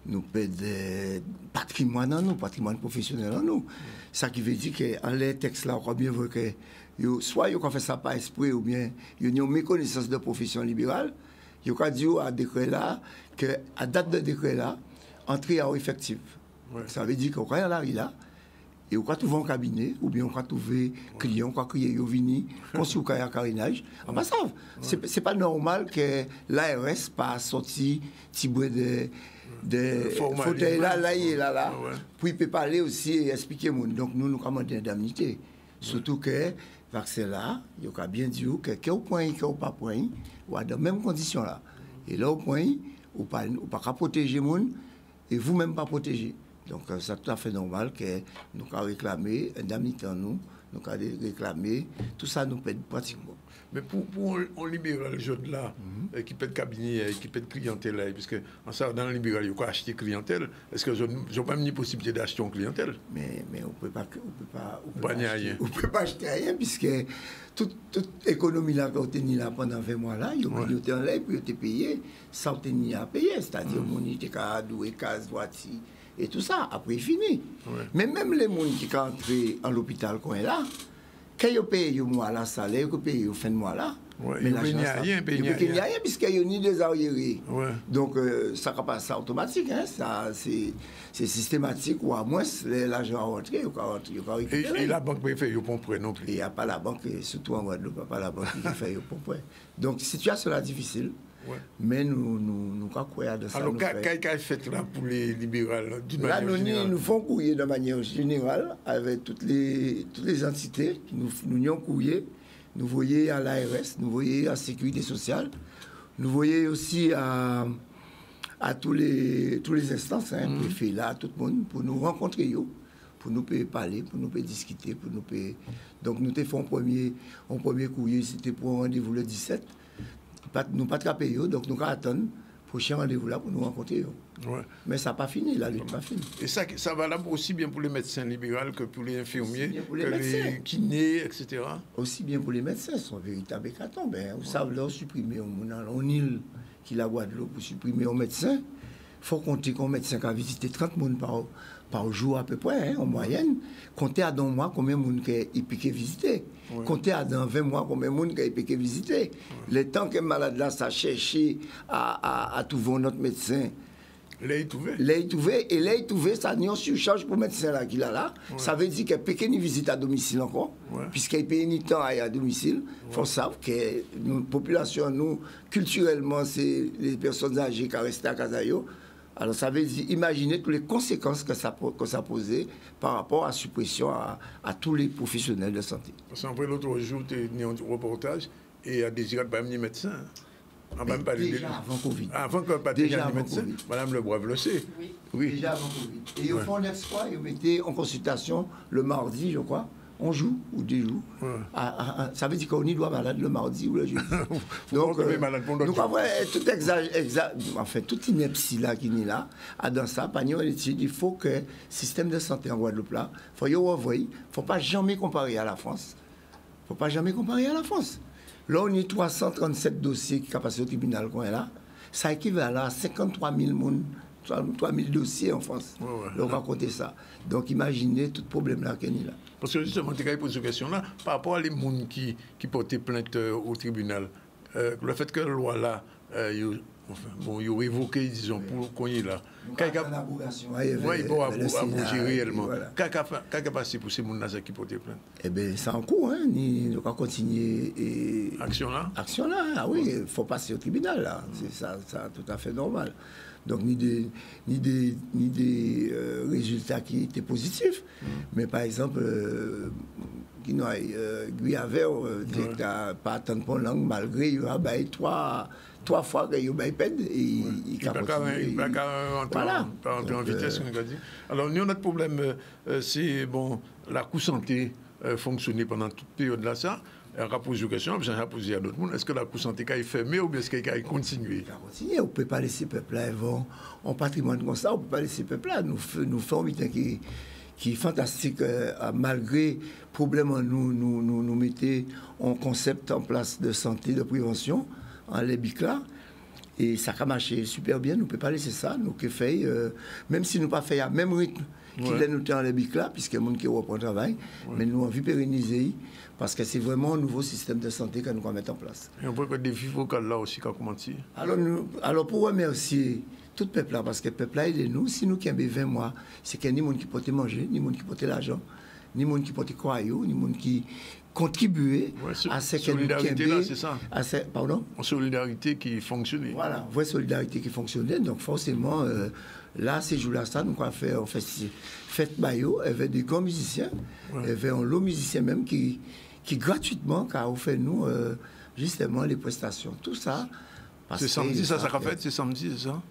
nous payons de patrimoine en nous, patrimoine professionnel en nous. Ça qui veut dire qu'en les textes là, on croit bien que soit ils ont fait ça par esprit ou bien ils ont une méconnaissance de profession libérale. Ils ont dit à décret là qu'à date de décret là, entrée en effectif. Ça veut dire qu'on croit là, et on va trouver un cabinet, ou bien on va trouver un client, on va crier, on vient, on s'y a un carénage. On va savoir. C'est pas normal que l'ARS pas sorti petit bout de fauteuil là, puis il peut parler aussi et expliquer. Donc nous commandons indemnité. Surtout que vaccin là, il y a bien dit que quel point, quel pas point, ou dans les mêmes conditions là. Et là, au point, ou pas protéger les gens, et vous-même pas protéger. Donc, c'est tout à fait normal que nous avons réclamé, indemnité en nous avons réclamé, tout ça nous paie pratiquement. Mais pour un libéral jeune là, qui peut être cabinet, qui peut être clientèle là, puisque en ça, dans le libéral, il faut acheter clientèle. Est-ce que je n'ai pas une possibilité d'acheter en clientèle? Mais on ne peut pas acheter rien, puisque toute économie là qu'on a tenue là pendant 20 mois là, il y a été en l'air, puis il a payé sans tenir à payer. C'est-à-dire, on était à doué, case, droiti, et tout ça, après fini. Mais même les gens qui sont entrés à l'hôpital qu'on est là, quand ils payent le mois là, salaire, ils payent au fin de mois là, mais l'argent, il n'y a rien, puisqu'il y a ni des arriérés. Donc, ça ne va pas ça automatique, hein? C'est systématique, ou à moins l'argent à rentrer, et la banque peut faire pour prêt non plus. Il n'y a pas la banque, surtout en Guadeloupe, il n'y a pas la banque qui fait pour prêt. Donc, situation là difficile. Mais nous croyons de ça. Alors, qu'est-ce qu'il fait là pour les libéraux d'une manière générale? Nous faisons courrier de manière générale avec toutes les entités. Nous avons courrier. Nous voyons à l'ARS, nous voyons à la sécurité sociale, nous voyons aussi à tous les instances, préfet là, tout le monde, pour nous rencontrer, pour nous parler, pour nous discuter, pour nous. Donc nous avons fait un premier courrier, c'était pour un rendez-vous le 17. Nous pas attraper, donc nous attendons prochain rendez-vous là pour nous rencontrer. Mais ça n'a pas fini, la lutte n'a pas fini. Et ça valable aussi bien pour les médecins libéraux que pour les infirmiers, pour les kinés, etc. Aussi bien pour les médecins, c'est un véritable hécatombe. Vous savez, là, supprimer en île qui la Guadeloupe, pour supprimer un médecin, il faut compter qu'un médecin qui a visité 30 personnes par jour à peu près, en moyenne. Comptez à dans un mois combien de monde il peut visiter. Comptez à dans 20 mois combien de monde il peut visiter. Le temps que malade là, ça cherché à trouver notre médecin. L'œil trouvé, ça n'y a pas surcharge pour le médecin là qu'il a là. Ça veut dire qu'il peut une visite à domicile encore, puisqu'il paye ni temps à domicile. Il faut savoir que notre population, nous, culturellement, c'est les personnes âgées qui restent à Casayo. Alors ça veut dire, imaginez toutes les conséquences que ça posait par rapport à la suppression à tous les professionnels de santé. Parce qu'après l'autre jour, tu es venu en reportage et a désiré de pas venir médecin. Déjà avant Covid. Avant que Patrick ait médecin, Madame Leboeuf le sait. Oui. Déjà avant Covid. Et au fond, l'exploit, ils mettaient en consultation le mardi, je crois. On joue ou 2 jours. Ça veut dire qu'on y doit malade le mardi ou le jeudi. Donc, nous pas vrai, tout toute ineptie là qui est là, dans ça, il faut que le système de santé en Guadeloupe là, il ne faut pas jamais comparer à la France. Là, on a 337 dossiers qui sont passés au tribunal qu'on est là. Ça équivaut à 53 000 dossiers en France. Là, on va compter ça. Donc, imaginez tout le problème là qu'il y a là. Parce que justement, tu as posé cette question-là, par rapport à les gens qui portaient plainte au tribunal, le fait que la loi là, ils ont révoqué, disons, pour qu'on y est là. Il faut abouger réellement. Qu'est-ce qui a passé pour ces gens qui portaient plainte? Eh bien, c'est en cours, hein. Nous allons continuer. Action là, oui, il faut passer au tribunal là. C'est ça, tout à fait normal. Donc, ni des résultats qui étaient positifs. Mais par exemple, Guyaver, pas attendre pour langue, malgré il y a 3 fois qu'il y a eu peine, il ne peut pas entrer en vitesse. Alors, nous, notre problème, c'est la coût-santé fonctionner pendant toute période là, ça. On a posé une question, puis on a posé à d'autres monde. Est-ce que la coût-santé est fermée ou bien est-ce qu'elle a continué? On ne peut pas laisser le peuple là, en patrimoine comme ça, on ne peut pas laisser le peuple là. Nous faisons un meeting qui est fantastique, malgré les problèmes, nous mettons un concept en place de santé, de prévention, en l'EBIC là. Et ça a marché super bien, nous ne pouvons pas laisser ça. Nous avons fait, même si nous n'avons pas fait à même rythme qu'il a noté en l'EBIC là, puisqu'il y a des gens qui reprennent le travail, mais nous avons vu pérenniser. Parce que c'est vraiment un nouveau système de santé que nous allons mettre en place. Et on peut que des défis vocaux là aussi, quand on commence. Alors pour remercier tout le peuple là, parce que le peuple là, il est nous. Si nous qui avons 20 mois, c'est qu'il n'y a ni monde qui peut manger, ni monde qui peut l'argent, ni monde qui peut croire, ni monde qui contribuer à ce que solidarité là, c'est ça. Pardon? Une solidarité qui fonctionnait. Voilà, une vraie solidarité qui fonctionnait. Donc forcément, là, ces jours-là, ça, nous avons fait un festival. Fête Bayo, il y avait des grands musiciens, il y avait un lot musicien même qui qui gratuitement a offert nous justement les prestations. Tout ça. C'est samedi, ça sera fait, c'est samedi, c'est ça?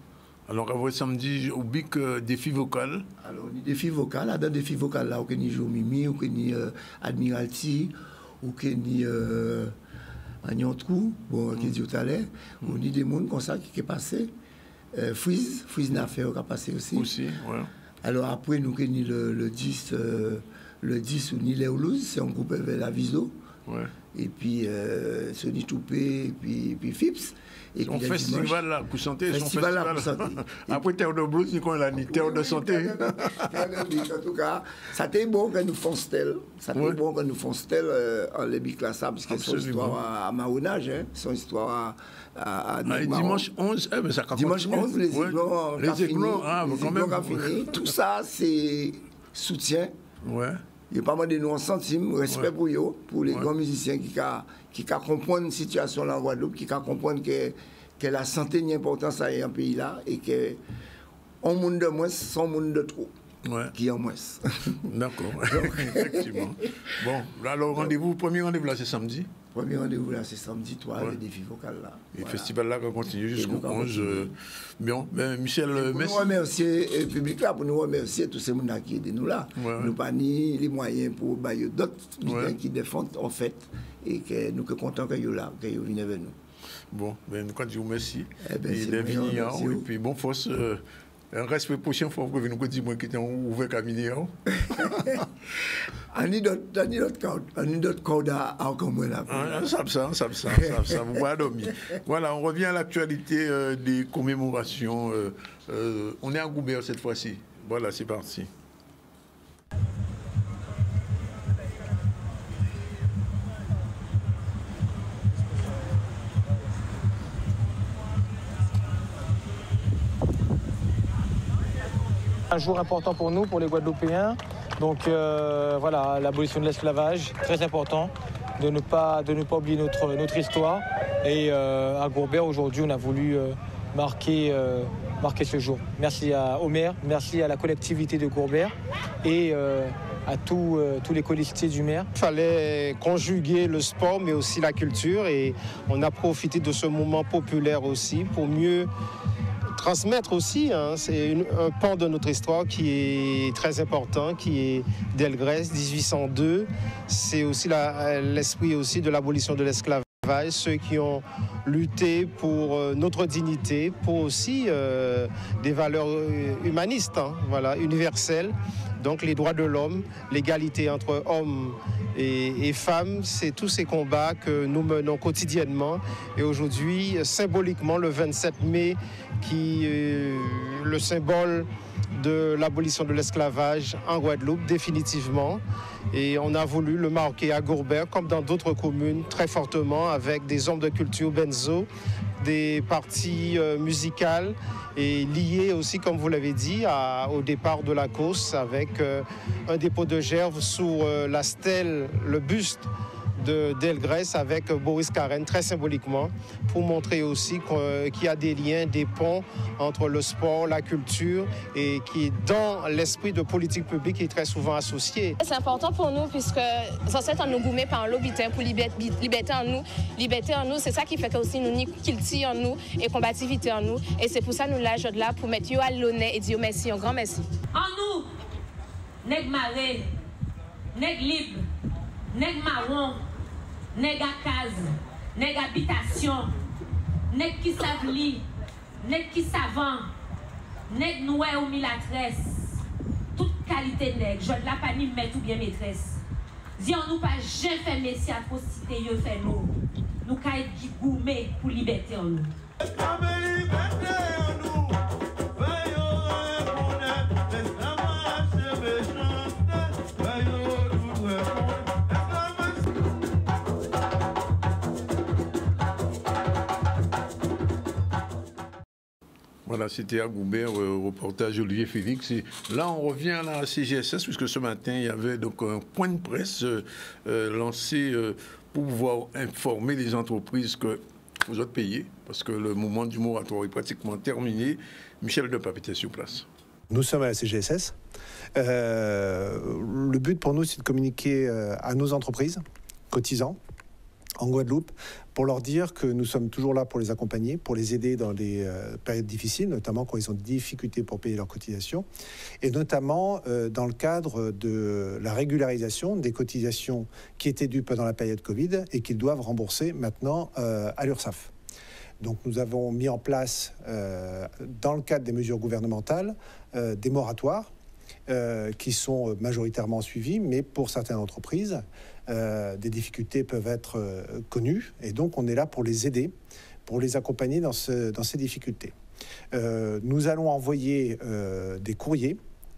Alors, après samedi, au bic défi vocal. Alors, on a défi vocal. Dans défi vocal, là, on a joué Mimi, on a Admiralty, on a Agnon-Trou, bon, qui dit tout à l'heure. On a des gens comme ça qui est passé. Freeze Naffaire qui a passé aussi. Aussi, ouais. Alors, après, nous avons le 10 ou Nile-Oulouse, c'est un groupe vers la Viso. Ouais. Et puis, Sony Toupé, et puis Fips. Et son festival là, pour santé, festival là, pour santé. Après Terre de Blues, nous avons dit Terre de santé. En tout cas, ça était bon que nous fassions tel. Ça était bon que nous fassions tel en Lébi classable, parce que c'est une histoire à marronnage, hein. C'est une histoire à dimanche 11, mais ça dimanche 11, les Aiglons, quand même. Tout ça, c'est soutien. Ouais. Il n'y a pas mal de nous en centimes, respect pour eux, pour les grands musiciens qui comprennent la situation là en Guadeloupe, qui comprennent que la santé a une importance à un pays là et que un monde de moins, sans monde de trop. Ouais. Qui en moins. D'accord, effectivement. Bon, alors premier rendez-vous là, c'est samedi. Premier rendez-vous là, c'est samedi, le défi vocal là. Et le festival là va continuer jusqu'au 11. Bien, Michel, merci. Pour nous remercier le public là, pour nous remercier tous ces gens qui aident nous là. Nous pas ni les moyens pour d'autres qui défendent en fait et que nous sommes contents que vous là, que vous venez vers nous. Bon, ben nous disons merci. Et puis bon force. Un respect prochain fois que nous disons moi qui était ouvert cabinet. D'autres code à comme là. Ça vous va dormir. Voilà, on revient à l'actualité des commémorations. On est à Goubert cette fois-ci. Voilà, c'est parti. Un jour important pour nous, pour les Guadeloupéens. Donc voilà, l'abolition de l'esclavage, très important de ne pas oublier notre histoire. Et à Gourbert, aujourd'hui, on a voulu marquer ce jour. Merci au maire, merci à la collectivité de Gourbert et à tous les colistiers du maire. Il fallait conjuguer le sport mais aussi la culture et on a profité de ce moment populaire aussi pour mieux transmettre aussi, hein, c'est un pan de notre histoire qui est très important, qui est Delgrès, 1802. C'est aussi l'esprit aussi de l'abolition de l'esclavage, ceux qui ont lutté pour notre dignité, pour aussi des valeurs humanistes, hein, voilà, universelles. Donc les droits de l'homme, l'égalité entre hommes et femmes, c'est tous ces combats que nous menons quotidiennement. Et aujourd'hui, symboliquement, le 27 mai, qui est le symbole de l'abolition de l'esclavage en Guadeloupe, définitivement. Et on a voulu le marquer à Gourbert, comme dans d'autres communes, très fortement, avec des hommes de culture benzo, des parties musicales et liées aussi, comme vous l'avez dit, au départ de la course avec un dépôt de gerbe sous la stèle, le buste de Delgrès avec Boris Karen, très symboliquement, pour montrer aussi qu'il y a des liens, des ponts entre le sport, la culture et qui est dans l'esprit de politique publique qui est très souvent associé. C'est important pour nous puisque ça nous gourmet par un lobbytin pour liberté en nous, c'est ça qui fait que aussi nous ni culture en nous et combativité en nous et c'est pour ça nous l'âge de là pour mettre yo à l'honneur et dire merci, un grand merci. En nous, nèg maré, nèg libre, nèg marron, nèg à case, nèg habitation, nèg qui savent lire, nèg qui savant, nèg noué ou milatresse, toute qualité nèg, je de la pani maître ou bien maîtresse. Si on nous pas jamais fait messie atrocité, yo fait nous. Nous ka être gourmet pour liberté en nous. Voilà, c'était à Goubert, reportage Olivier Félix. Et là, on revient à la CGSS, puisque ce matin, il y avait donc un point de presse lancé pour pouvoir informer les entreprises que vous êtes payés, parce que le moment du moratoire est pratiquement terminé. Michel Depape était sur place. Nous sommes à la CGSS. Le but pour nous, c'est de communiquer à nos entreprises cotisants en Guadeloupe, pour leur dire que nous sommes toujours là pour les accompagner, pour les aider dans des périodes difficiles, notamment quand ils ont des difficultés pour payer leurs cotisations, et notamment dans le cadre de la régularisation des cotisations qui étaient dues pendant la période Covid et qu'ils doivent rembourser maintenant à l'URSSAF. Donc nous avons mis en place, dans le cadre des mesures gouvernementales, des moratoires qui sont majoritairement suivis, mais pour certaines entreprises, des difficultés peuvent être connues, et donc on est là pour les aider, pour les accompagner dans ces difficultés. Nous allons envoyer des courriers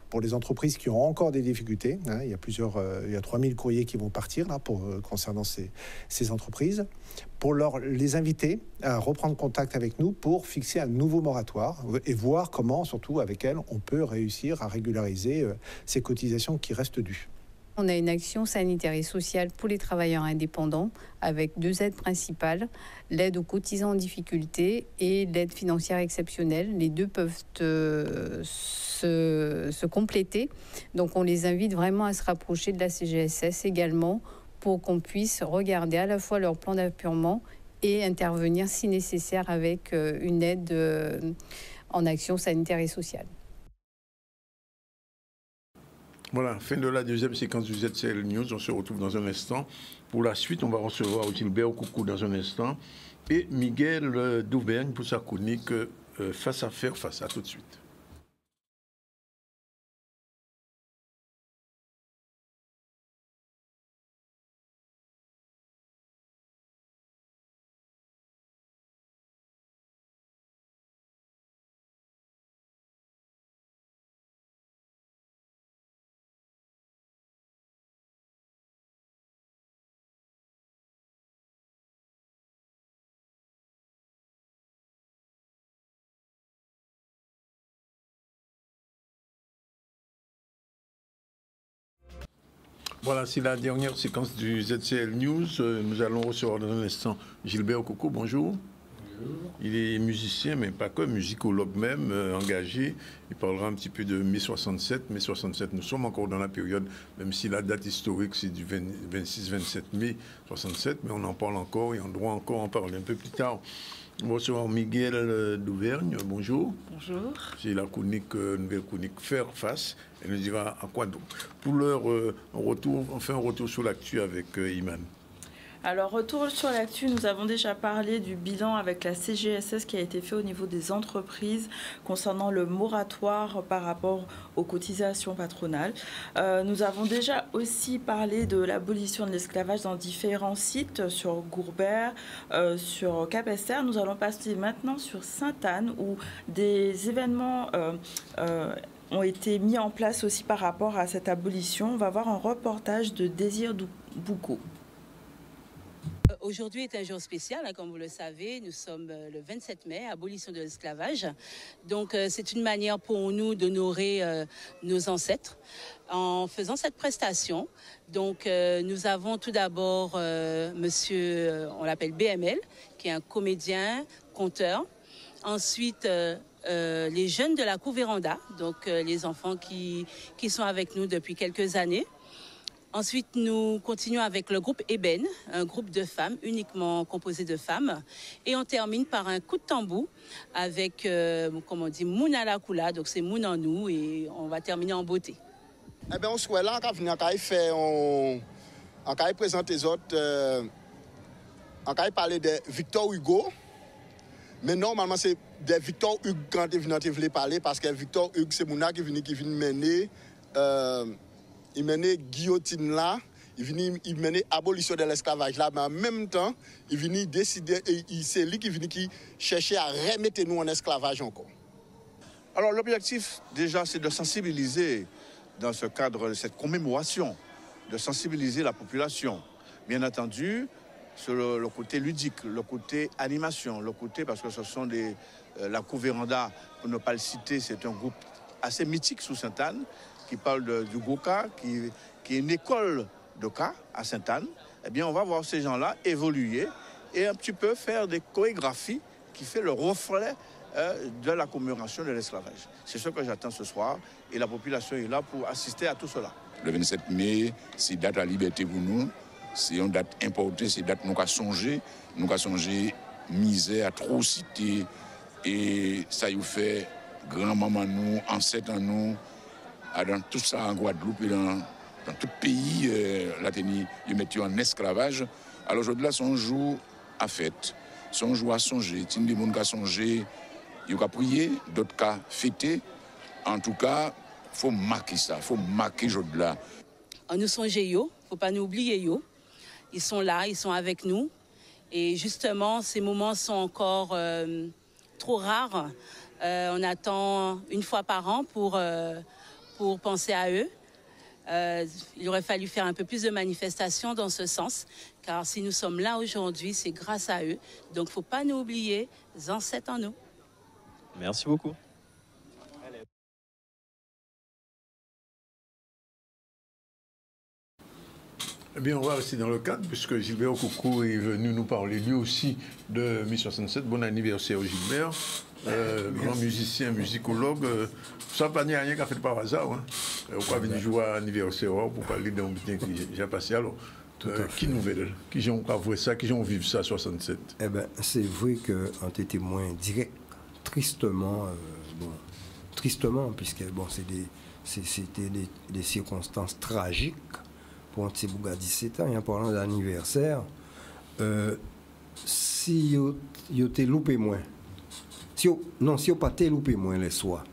pour les entreprises qui ont encore des difficultés. Il y a 3000 courriers qui vont partir là, concernant ces entreprises, pour les inviter à reprendre contact avec nous pour fixer un nouveau moratoire et voir comment, surtout avec elles, on peut réussir à régulariser ces cotisations qui restent dues. On a une action sanitaire et sociale pour les travailleurs indépendants avec 2 aides principales, l'aide aux cotisants en difficulté et l'aide financière exceptionnelle. Les deux peuvent se compléter. Donc on les invite vraiment à se rapprocher de la CGSS également pour qu'on puisse regarder à la fois leur plan d'appurement et intervenir si nécessaire avec une aide en action sanitaire et sociale. Voilà, fin de la deuxième séquence du ZCL News. On se retrouve dans un instant. Pour la suite, on va recevoir Gilbert Coucou dans un instant et Miguel d'Auvergne pour sa chronique Face à faire, face à tout de suite. Voilà, c'est la dernière séquence du ZCL News. Nous allons recevoir dans un instant Gilbert Coucou. Bonjour. Bonjour. Il est musicien, mais pas que, musicologue même, engagé. Il parlera un petit peu de mai 67. Mai 67, nous sommes encore dans la période, même si la date historique c'est du 26-27 mai 67, mais on en parle encore et on doit encore en parler un peu plus tard. On va recevoir Miguel d'Auvergne. Bonjour. Bonjour. C'est la chronique, nouvelle chronique Faire face. Elle nous dira à quoi donc. Pour l'heure, on fait un retour sur l'actu avec Iman. Alors, retour sur l'actu, nous avons déjà parlé du bilan avec la CGSS qui a été fait au niveau des entreprises concernant le moratoire par rapport aux cotisations patronales. Nous avons déjà aussi parlé de l'abolition de l'esclavage dans différents sites, sur Gourbert, sur Cap-Esther. Nous allons passer maintenant sur Sainte-Anne où des événements ont été mis en place aussi par rapport à cette abolition. On va voir un reportage de Désir Boucaud. Aujourd'hui est un jour spécial, comme vous le savez. Nous sommes le 27 mai, abolition de l'esclavage. Donc c'est une manière pour nous d'honorer nos ancêtres en faisant cette prestation. Donc nous avons tout d'abord monsieur, on l'appelle BML, qui est un comédien, conteur. Ensuite, les jeunes de la Couvéranda, donc les enfants qui sont avec nous depuis quelques années. Ensuite, nous continuons avec le groupe Eben, un groupe de femmes, uniquement composé de femmes. Et on termine par un coup de tambour avec, comme on dit, Mouna la Kula, donc c'est Mouna en nous, et on va terminer en beauté. Eh bien, on se là, on va présenter les autres, on va parler de Victor Hugo. Mais normalement, c'est de Victor Hugo quand il vient parler, parce que Victor Hugo, c'est Mouna qui vient mener. Il menait guillotine là, il menait abolition de l'esclavage là, mais en même temps, il venait décider, c'est lui qui venait qui cherchait à remettre nous en esclavage encore. Alors l'objectif déjà c'est de sensibiliser dans ce cadre de cette commémoration, de sensibiliser la population. Bien entendu, sur le côté ludique, le côté animation, le côté parce que ce sont la Couvéranda, pour ne pas le citer, c'est un groupe assez mythique sous Sainte-Anne, qui parle du Goka, qui est une école de cas à Sainte-Anne. Eh bien, on va voir ces gens-là évoluer et un petit peu faire des chorégraphies qui fait le reflet de la commémoration de l'esclavage. C'est ce que j'attends ce soir et la population est là pour assister à tout cela. Le 27 mai, c'est date à liberté pour nous. c'est une date importante, c'est une date nous avons songé misère, atrocité, et ça y fait grand-maman nous, ancêtres nous, dans tout ça en Guadeloupe et dans tout pays, ils mettent en esclavage. Alors aujourd'hui, c'est un jour à fête, c'est un jour à songer. Il y a des gens qui ont songé, ils ont prié, d'autres qui ont fêté. En tout cas, il faut marquer ça, il faut marquer aujourd'hui-là. On nous songe, il ne faut pas nous oublier. Ils sont là, ils sont avec nous. Et justement, ces moments sont encore trop rares. On attend une fois par an pour penser à eux. Il aurait fallu faire un peu plus de manifestations dans ce sens, car si nous sommes là aujourd'hui, c'est grâce à eux. Donc, il ne faut pas nous oublier, les ancêtres en nous. Merci beaucoup. Eh bien, on va rester dans le cadre, puisque Gilbert Okoko est venu nous parler lui aussi de 1067. Bon anniversaire Gilbert, grand musicien, musicologue. Ça n'a rien qu'à fait par hasard. Hein. On va venir jouer à l'anniversaire pour parler d'un butin qui j'ai passé. Alors, qui nouvelle? Qui ont vu ça? Qui ont vécu ça à 67? Eh bien, c'est vrai qu'on était témoin direct, tristement, puisque bon, c'était des circonstances tragiques. Pour un petit bouga 17 ans, en parlant d'anniversaire, si vous avez loupé moins, si vous n'avez pas loupé moins les soirs,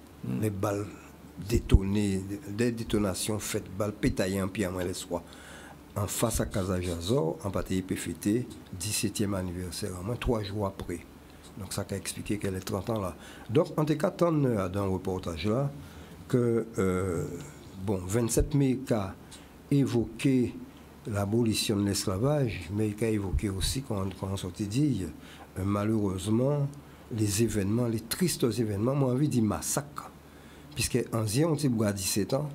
les balles détonnées, des détonations faites, balles pétaillées en pied moins les soirs, en face à Casa Jazor, en partie peut fêter 17e anniversaire, au moins 3 jours après. Donc ça a expliqué qu'elle est 30 ans là. Donc en tout cas, dans un reportage là, que 27 mai qu'a évoqué l'abolition de l'esclavage, mais il a évoqué aussi, quand on sortait dit, malheureusement, les événements, les tristes événements, moi, envie de dire massacre. Puisque en disant, on a 17 ans,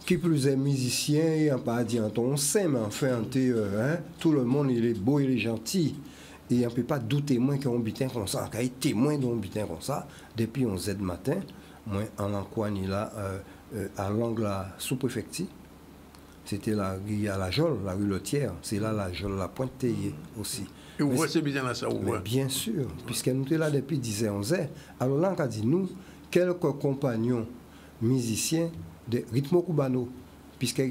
qui plus est musicien, il n'a pas dit en ton sein, mais enfin, tout le monde, il est beau, il est gentil. Et on ne peut pas douter moins qu'on bitin comme ça, qu'on est témoin d'un bitin comme ça, depuis 11h du matin, moi, en encoigne là, à l'angle sous-préfecture. C'était la rue à la Jolle, la rue Lotière. C'est là la Jolle, la Pointe Théier aussi. Et vous voyez bien là, ça, vous voyez? Bien sûr, puisqu'elle nous était là depuis 10h-11h. Alors là, on a dit, nous, quelques compagnons musiciens de Ritmo Cubano, puisque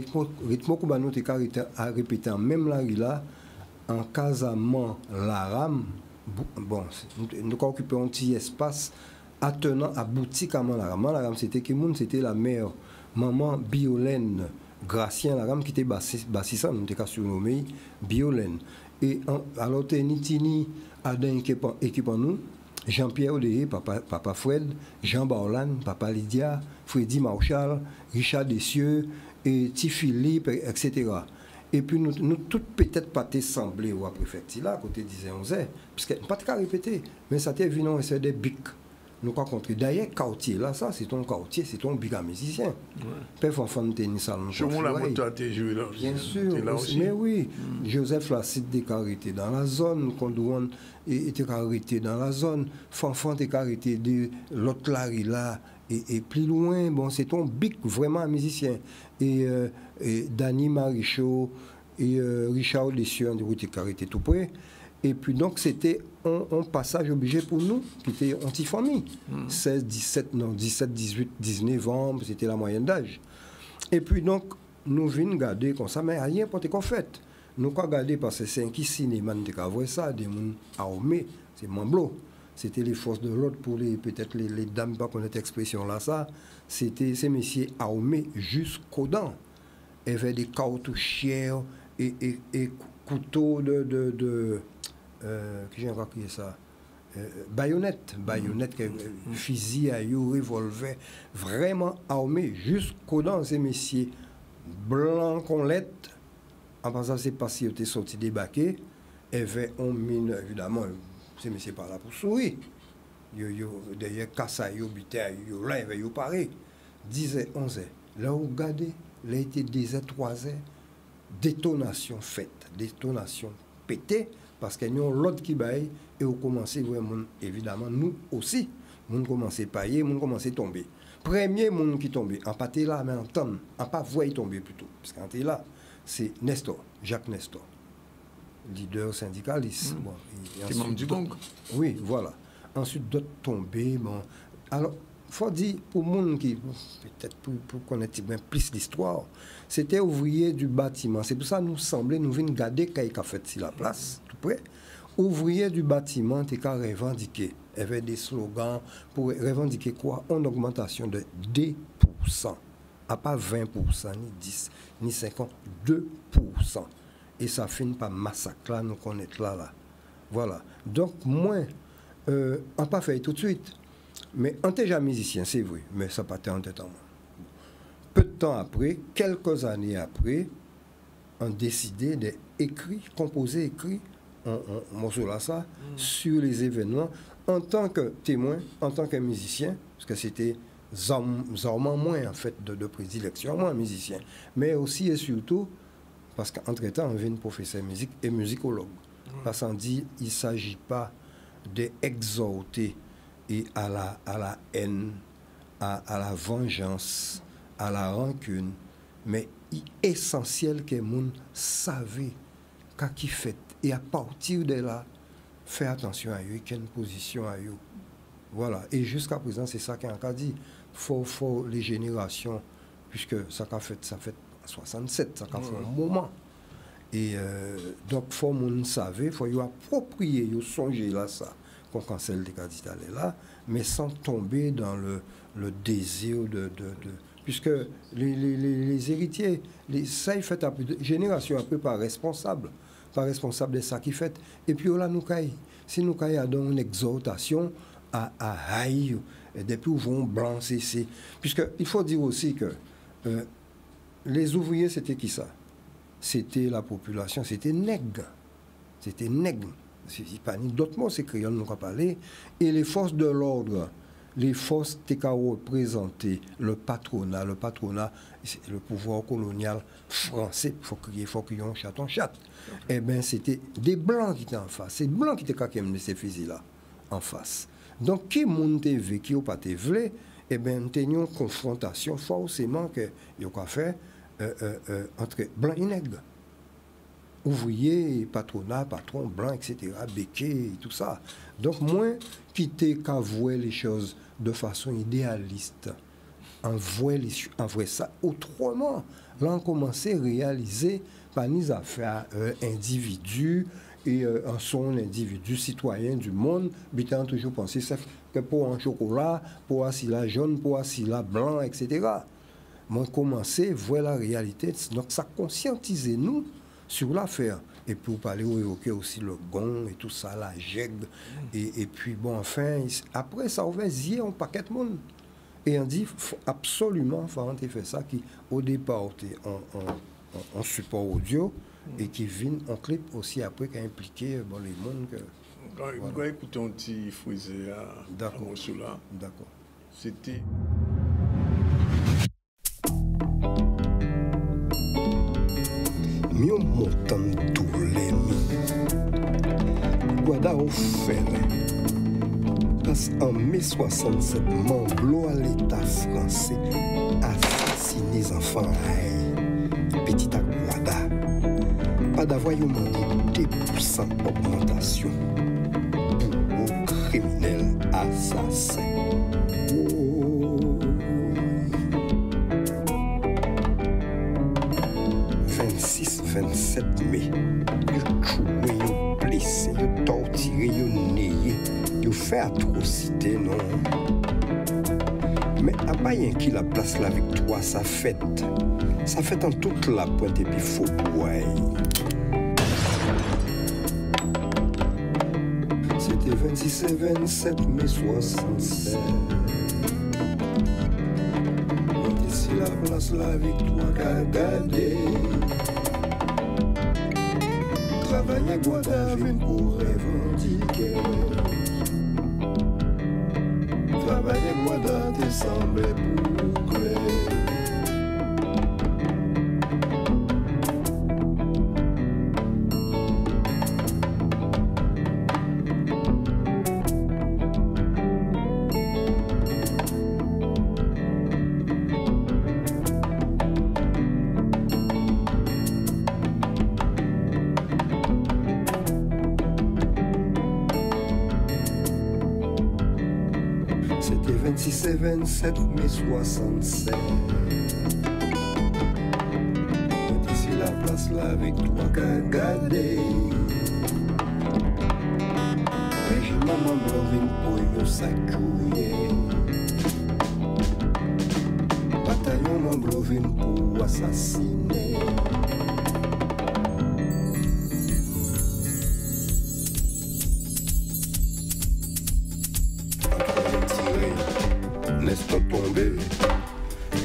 Ritmo Cubano était répété en même la rue là, en Casamant, Laram. Bon, nous occupons un petit espace attenant à boutique à Laram. Laram, c'était qui monde? C'était la mère, maman Biolène Gracien Laram qui était bassissant, nous étions surnommé Biolène. Et alors, Nitini a une équipe en nous, Jean-Pierre Odeye, papa Fred, Jean Barlan, papa Lydia, Freddy Marchal, Richard Dessieux, et T. Philippe, etc. Et puis nous toutes peut-être pas semblé au préfecture là, à côté 10h-11h, puisque pas de cas répété, mais ça était venu, c'est des bics. Nous rencontrons d'ailleurs quartier là, ça c'est ton quartier, c'est ton big musicien. Père enfant de tennis à l'enfant. La moto a été jouée là. Bien sûr, mais oui. Joseph Lassite était arrêté dans la zone, Condouane était arrêté dans la zone, Fanfan était arrêté de l'autre là, et plus loin, bon, c'est ton big vraiment musicien. Et Danny Marichaud et Richard Dessieux étaient arrêtés tout près. Et puis donc c'était un passage obligé pour nous, qui était anti-famille. 16, 17, 18, 19 ans, c'était la moyenne d'âge. Et puis donc, nous venons garder comme ça, mais rien pour qu'on fait. Nous avons regardé parce que c'est un qui cinéma, nous avons vu ça, des gens armés, c'est Mamblo. C'était les forces de l'ordre pour peut-être les dames, pas connaître cette expression-là, ça. C'était ces messieurs armés jusqu'aux dents. Il y avait des cartouchières et couteaux qui j'ai encore crié ça, baïonnette, fusil à eau, revolver, vraiment armé jusqu'aux dents, ces messieurs blancs qu'on l'est. En passant, c'est parce qu'ils étaient sortis débarquer, et avait un mine, évidemment, ces messieurs pas là pour sourire. D'ailleurs, Kassa, là, il avait paré. 10h, 11h. Là où regardez, là, il était 2h, 3h, détonation faite, détonation pétée. Parce qu'il y a l'autre qui baille et on commence vraiment, évidemment, nous aussi, nous commençons à payer, nous commençons à tomber. Premier monde qui tombe, en pas là, mais en temps, en pas voir tomber plutôt. Parce qu'en là, c'est Nestor, Jacques Nestor, leader syndicaliste. Bon, qui est membre du Gang. Oui, voilà. Ensuite, d'autres tombés. Bon. Alors, il faut dire, pour le monde qui, peut-être pour connaître bien plus l'histoire, c'était ouvrier du bâtiment. C'est pour ça que nous semblait, nous venons garder qu'il a fait sur la place, tout près. Ouvrier du bâtiment, tu as revendiqué. Il y avait des slogans pour revendiquer quoi? Une augmentation de 2%. À pas 20%, ni 10, ni 50, 2%. Et ça finit par massacre là, nous connaissons là. Voilà. Donc, moi, on pas fait tout de suite. Mais on était déjà musicien, c'est vrai, mais ça pas été en tête en moi. Peu de temps après, quelques années après, on décidé d'écrire, composer, écrire un morceau là, ça, sur les événements, en tant que témoin, en tant que musicien, parce que c'était zarement moins, en fait, de prédilection, moi, musicien, mais aussi et surtout, parce qu'entre-temps, on devient professeur de musique et musicologue. Parce qu'on dit, il ne s'agit pas d'exhorter et à la haine, à la vengeance, à la rancune, mais il est essentiel que les gens savent qu'à qui fait. Et à partir de là, faire attention à eux, quelle position à eux. Voilà. Et jusqu'à présent, c'est ça qu'on a dit. Faut les générations, puisque ça a fait 67, ça a fait un moment. Et donc, il faut que les gens savent, il faut y approprier, y songer là, ça. Qu'on cancelle les candidats là, mais sans tomber dans le désir puisque les héritiers, ça il fait un peu de génération un peu pas responsable de ça qui fait. Et puis là si nous avons une exhortation à haïr, depuis où vont blanc c'est puisque il faut dire aussi que les ouvriers c'était qui ça? C'était la population, c'était nègre. C'est pas ni d'autres mots, c'est créole, nous avons parlé. Et les forces de l'ordre, les forces qui ont représenté le patronat, le pouvoir colonial français, il faut qu'il y ait un chat, eh bien, c'était des blancs qui étaient en face. C'est des blancs qui étaient quand même de ces fusils-là, en face. Donc, qui monte vu, qui n'a pas été vu, eh bien, nous avons une confrontation forcément qu'il y a fait entre blancs et nègres. Ouvriers, patronat, patron, blanc, etc., béquet, tout ça. Donc, moi, quitter qu'à voir les choses de façon idéaliste, en voir ça autrement. Là, on commence à réaliser par les affaires individus et en son individu citoyen du monde, bitan toujours penser que pour un chocolat, pour un sila jaune, pour un sila blanc, etc. Moi, commencer à voir la réalité. Donc, ça conscientise nous sur l'affaire. Et pour parler ou évoquer aussi le gong et tout ça, la jegue. Et puis, bon, enfin, après, ça ouvert zier un paquet de monde. Et on dit, faut absolument, faut faire ça, qui, au départ, en support audio, et qui vient en clip aussi après, qui a impliqué bon, les mondes. On va écouter un petit frisé à morceau là. D'accord. C'était... Mio montant tous les Guada offert. Parce qu'en mai 67, Mamblo à l'État français assassiné les enfants. Petit à Guada. Pas d'avoir demandé 2% augmentation pour criminels assassins. 27 mai, ils tué, ils blessé, ils torturé, ils nié, ils fait atrocité, non. Mais à pas rien qui la place la victoire, ça fait en toute la pointe et puis faut boire. C'était 26 et 27 mai 67. Ici la place la victoire qu'a gardé. Travailler Guada pour revendiquer. Travailler Guada te semble boucler. c'est 27 mai 67. D'ici la place là avec toi qu'à garder. Régime maman blovin pour yo sacouiller. Bataillon mon blovin pour assassiner. Laisse-toi tomber,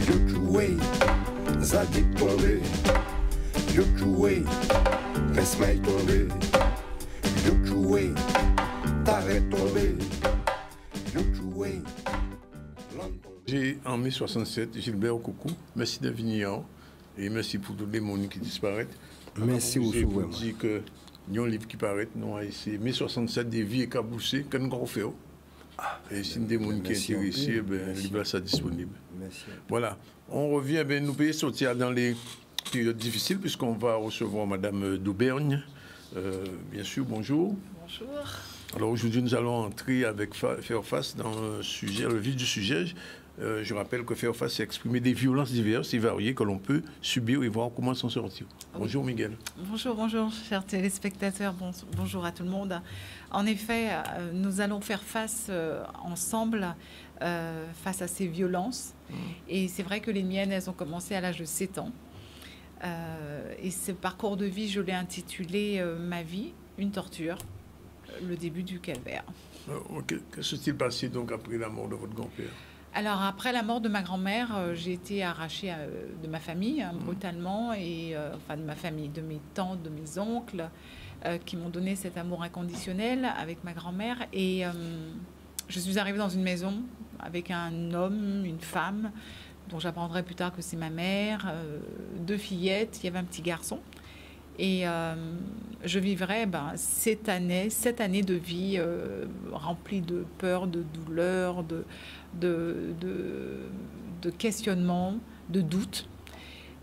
yo joué, Zadik tombé, yo joué, Resmail tombé, yo joué, Tarek tombé, yo joué. J'ai en mai 67 Gilbert Coucou, merci d'Avignon et merci pour tous les mondes qui disparaissent. Merci beaucoup. Je vous dis que il y a un livre qui paraît, non, c'est mai 67 des vies écaboussées, qu'est-ce qu'on fait? Et si des gens qui sont intéressés, le livre est disponible. Merci. Voilà. On revient, nous pouvons sortir dans les périodes difficiles, puisqu'on va recevoir Madame d'Aubergne. Bien sûr, bonjour. Bonjour. Alors aujourd'hui, nous allons entrer avec Fairface dans le vif du sujet. Je rappelle que Fairface s'est exprimé des violences diverses et variées que l'on peut subir et voir comment s'en sortir. Bonjour Miguel. Bonjour, chers téléspectateurs, bonjour à tout le monde. En effet, nous allons faire face ensemble face à ces violences. Et c'est vrai que les miennes, elles ont commencé à l'âge de 7 ans. Et ce parcours de vie, je l'ai intitulé « Ma vie, une torture ». Le début du calvaire. Que s'est-il passé donc après la mort de votre grand-père? Alors après la mort de ma grand-mère, j'ai été arrachée de ma famille brutalement, et enfin de ma famille, de mes tantes, de mes oncles, qui m'ont donné cet amour inconditionnel avec ma grand-mère. Et je suis arrivée dans une maison avec un homme, une femme, dont j'apprendrai plus tard que c'est ma mère, 2 fillettes, il y avait un petit garçon. Et je vivrais cette année de vie remplie de peur, de douleur, de questionnement, de doute,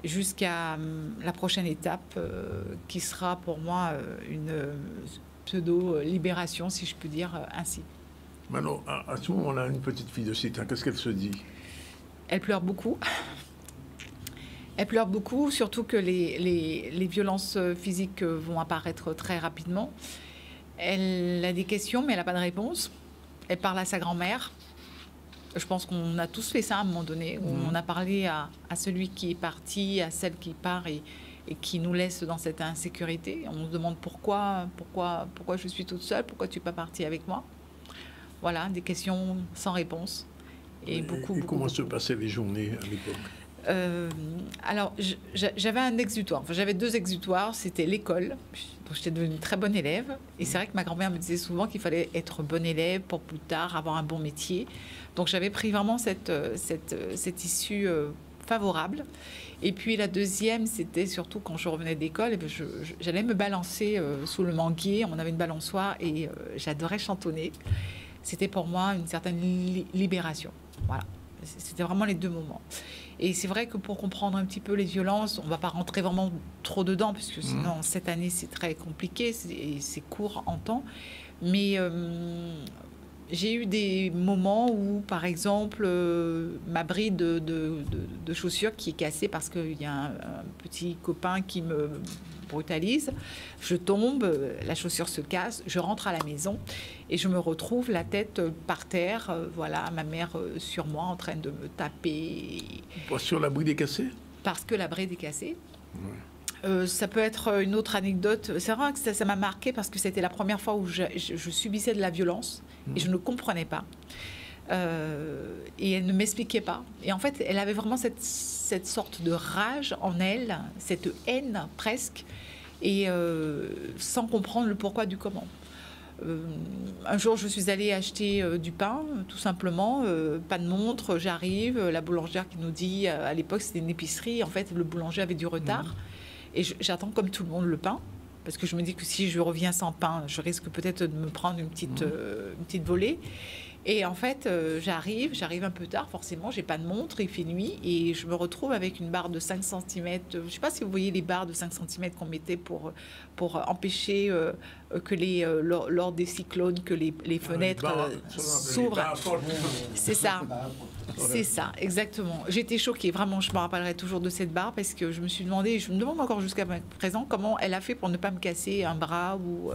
jusqu'à la prochaine étape qui sera pour moi une pseudo-libération, si je peux dire ainsi. Maintenant, à ce moment, on a une petite fille de 7 ans. Qu'est-ce qu'elle se dit? Elle pleure beaucoup. Elle pleure beaucoup, surtout que les violences physiques vont apparaître très rapidement. Elle a des questions, mais elle n'a pas de réponse. Elle parle à sa grand-mère. Je pense qu'on a tous fait ça à un moment donné, où on a parlé à celui qui est parti, à celle qui part et qui nous laisse dans cette insécurité. On se demande pourquoi je suis toute seule, pourquoi tu n'es pas partie avec moi. Voilà, des questions sans réponse. Et comment se passaient les journées à l'époque? Alors, j'avais un exutoire. Enfin, j'avais 2 exutoires. C'était l'école. Donc, j'étais devenue une très bonne élève. Et c'est vrai que ma grand-mère me disait souvent qu'il fallait être bonne élève pour plus tard avoir un bon métier. Donc, j'avais pris vraiment cette issue favorable. Et puis, la deuxième, c'était surtout quand je revenais d'école, j'allais me balancer sous le manguier. On avait une balançoire et j'adorais chantonner. C'était pour moi une certaine libération. Voilà. C'était vraiment les 2 moments. Et c'est vrai que pour comprendre un petit peu les violences, on ne va pas rentrer vraiment trop dedans, puisque sinon, cette année, c'est très compliqué, c'est court en temps. Mais j'ai eu des moments où, par exemple, ma bride de chaussures qui est cassée parce qu'il y a un petit copain qui me brutalise. Je tombe, la chaussure se casse, je rentre à la maison et je me retrouve la tête par terre, voilà, ma mère sur moi en train de me taper. Sur la bride est cassée? Parce que la bride est cassée. Ouais. Ça peut être une autre anecdote. C'est vrai que ça m'a marqué parce que c'était la première fois où je subissais de la violence et je ne comprenais pas. Et elle ne m'expliquait pas. Et en fait, elle avait vraiment cette sorte de rage en elle, cette haine presque, et sans comprendre le pourquoi du comment. Un jour, je suis allée acheter du pain, tout simplement, pas de montre, j'arrive, la boulangère qui nous dit, à l'époque c'était une épicerie, en fait le boulanger avait du retard, et j'attends comme tout le monde le pain, parce que je me dis que si je reviens sans pain, je risque peut-être de me prendre une petite volée. Et en fait, j'arrive un peu tard, forcément, j'ai pas de montre, il fait nuit, et je me retrouve avec une barre de 5 cm. Je sais pas si vous voyez les barres de 5 cm qu'on mettait pour empêcher que lors des cyclones, que les fenêtres s'ouvrent. C'est ça. C'est ça, exactement. J'étais choquée, vraiment, je me rappellerai toujours de cette barre parce que je me suis demandé, je me demande encore jusqu'à présent comment elle a fait pour ne pas me casser un bras ou...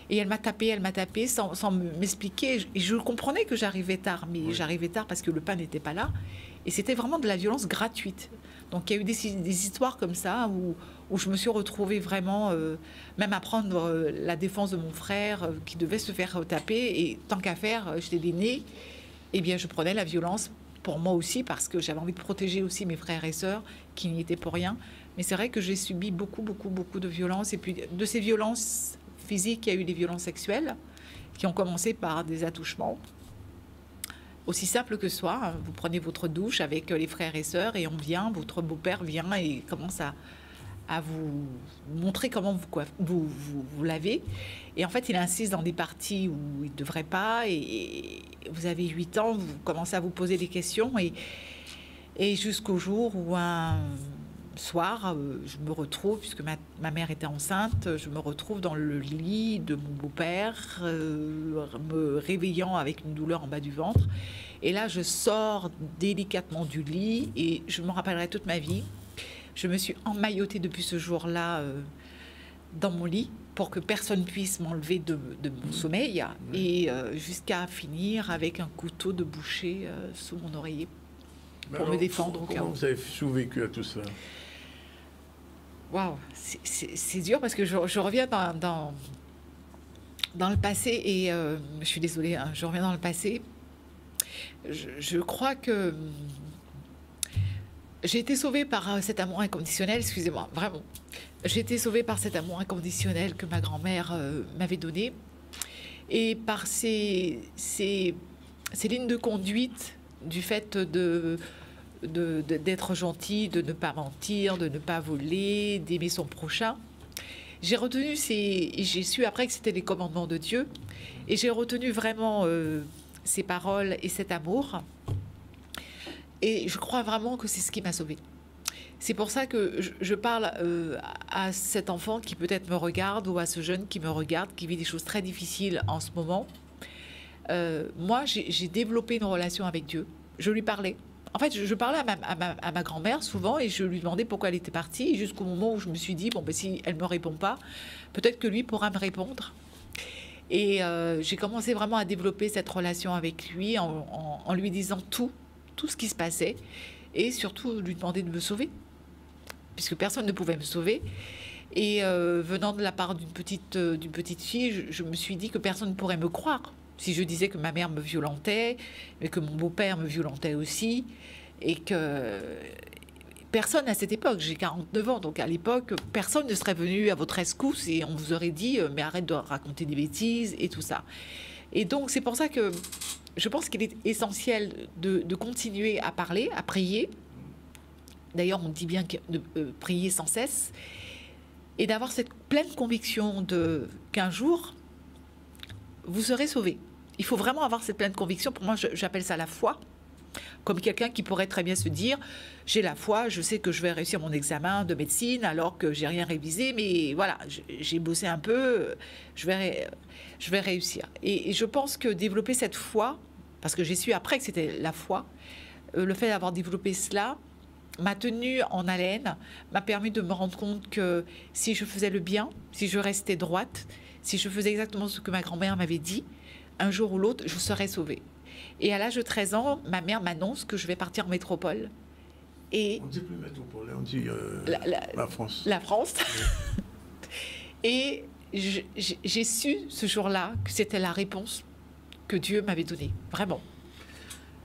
Et elle m'a tapé sans m'expliquer. Et je comprenais que j'arrivais tard, mais j'arrivais tard parce que le pain n'était pas là. Et c'était vraiment de la violence gratuite. Donc il y a eu des histoires comme ça où je me suis retrouvée vraiment, même à prendre la défense de mon frère qui devait se faire taper. Et tant qu'à faire, j'étais l'aînée, eh bien je prenais la violence pour moi aussi parce que j'avais envie de protéger aussi mes frères et sœurs qui n'y étaient pour rien. Mais c'est vrai que j'ai subi beaucoup de violences. Et puis de ces violences physiques, il y a eu des violences sexuelles qui ont commencé par des attouchements. Aussi simple que soit, vous prenez votre douche avec les frères et sœurs et votre beau-père vient et commence à vous montrer comment vous lavez. Et en fait, il insiste dans des parties où il ne devrait pas. Et vous avez 8 ans, vous commencez à vous poser des questions. Et jusqu'au jour où un soir, je me retrouve, puisque ma mère était enceinte, je me retrouve dans le lit de mon beau-père, me réveillant avec une douleur en bas du ventre. Et là, je sors délicatement du lit et je me rappellerai toute ma vie. Je me suis emmaillotée depuis ce jour-là dans mon lit pour que personne puisse m'enlever de mon sommeil et jusqu'à finir avec un couteau de boucher sous mon oreiller pour me défendre. Comment vous avez survécu à tout ça? Waouh, c'est dur parce que je reviens dans le passé et je suis désolée, hein, je reviens dans le passé. Je crois que j'ai été sauvée par cet amour inconditionnel, excusez-moi, vraiment. J'ai été sauvée par cet amour inconditionnel que ma grand-mère m'avait donné et par ces lignes de conduite du fait d'être gentil, de ne pas mentir, de ne pas voler, d'aimer son prochain. J'ai retenu j'ai su après que c'était les commandements de Dieu et j'ai retenu vraiment ces paroles et cet amour. Et je crois vraiment que c'est ce qui m'a sauvée. C'est pour ça que je parle à cet enfant qui peut-être me regarde ou à ce jeune qui me regarde, qui vit des choses très difficiles en ce moment. Moi, j'ai développé une relation avec Dieu. Je lui parlais. En fait, je parlais à ma grand-mère souvent et je lui demandais pourquoi elle était partie jusqu'au moment où je me suis dit, bon, ben, si elle ne me répond pas, peut-être que lui pourra me répondre. Et j'ai commencé vraiment à développer cette relation avec lui en lui disant tout ce qui se passait et surtout lui demander de me sauver, puisque personne ne pouvait me sauver. Et venant de la part d'une petite fille, je me suis dit que personne ne pourrait me croire si je disais que ma mère me violentait, mais que mon beau-père me violentait aussi, et que personne à cette époque, j'ai 49 ans, donc à l'époque, personne ne serait venu à votre rescousse et on vous aurait dit mais arrête de raconter des bêtises et tout ça. Et donc c'est pour ça que je pense qu'il est essentiel de continuer à parler, à prier. D'ailleurs, on dit bien de prier sans cesse et d'avoir cette pleine conviction qu'un jour, vous serez sauvé. Il faut vraiment avoir cette pleine conviction. Pour moi, j'appelle ça la foi. Comme quelqu'un qui pourrait très bien se dire, j'ai la foi, je sais que je vais réussir mon examen de médecine alors que j'ai rien révisé, mais voilà, j'ai bossé un peu, je vais réussir. Et je pense que développer cette foi, parce que j'ai su après que c'était la foi, le fait d'avoir développé cela m'a tenu en haleine, m'a permis de me rendre compte que si je faisais le bien, si je restais droite, si je faisais exactement ce que ma grand-mère m'avait dit, un jour ou l'autre, je serais sauvée. Et à l'âge de 13 ans, ma mère m'annonce que je vais partir en métropole. Et on ne dit plus métropole, on dit la France. La France. Et j'ai su ce jour-là que c'était la réponse que Dieu m'avait donnée, vraiment.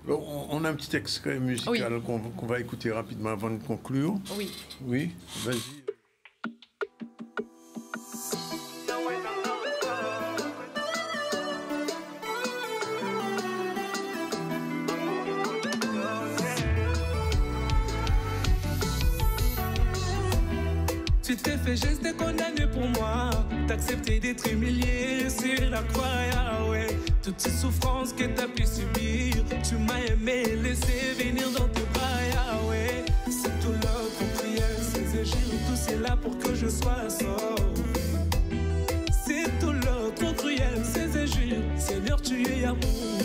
Alors, on a un petit extrait musical qu'on va écouter rapidement avant de conclure. Oui. Oui, vas-y. Tu t'es fait geste, t'es condamné pour moi. T'as accepté d'être humilié sur la croix, Yahweh. Toutes ces souffrances que t'as pu subir, tu m'as aimé, laissé venir dans tes bras, Yahweh. C'est tout l'heure qu'on priait, ces égiles, tout c'est là pour que je sois sauvé. C'est tout l'heure trop cruel, ces égiles, Seigneur, tu es amour.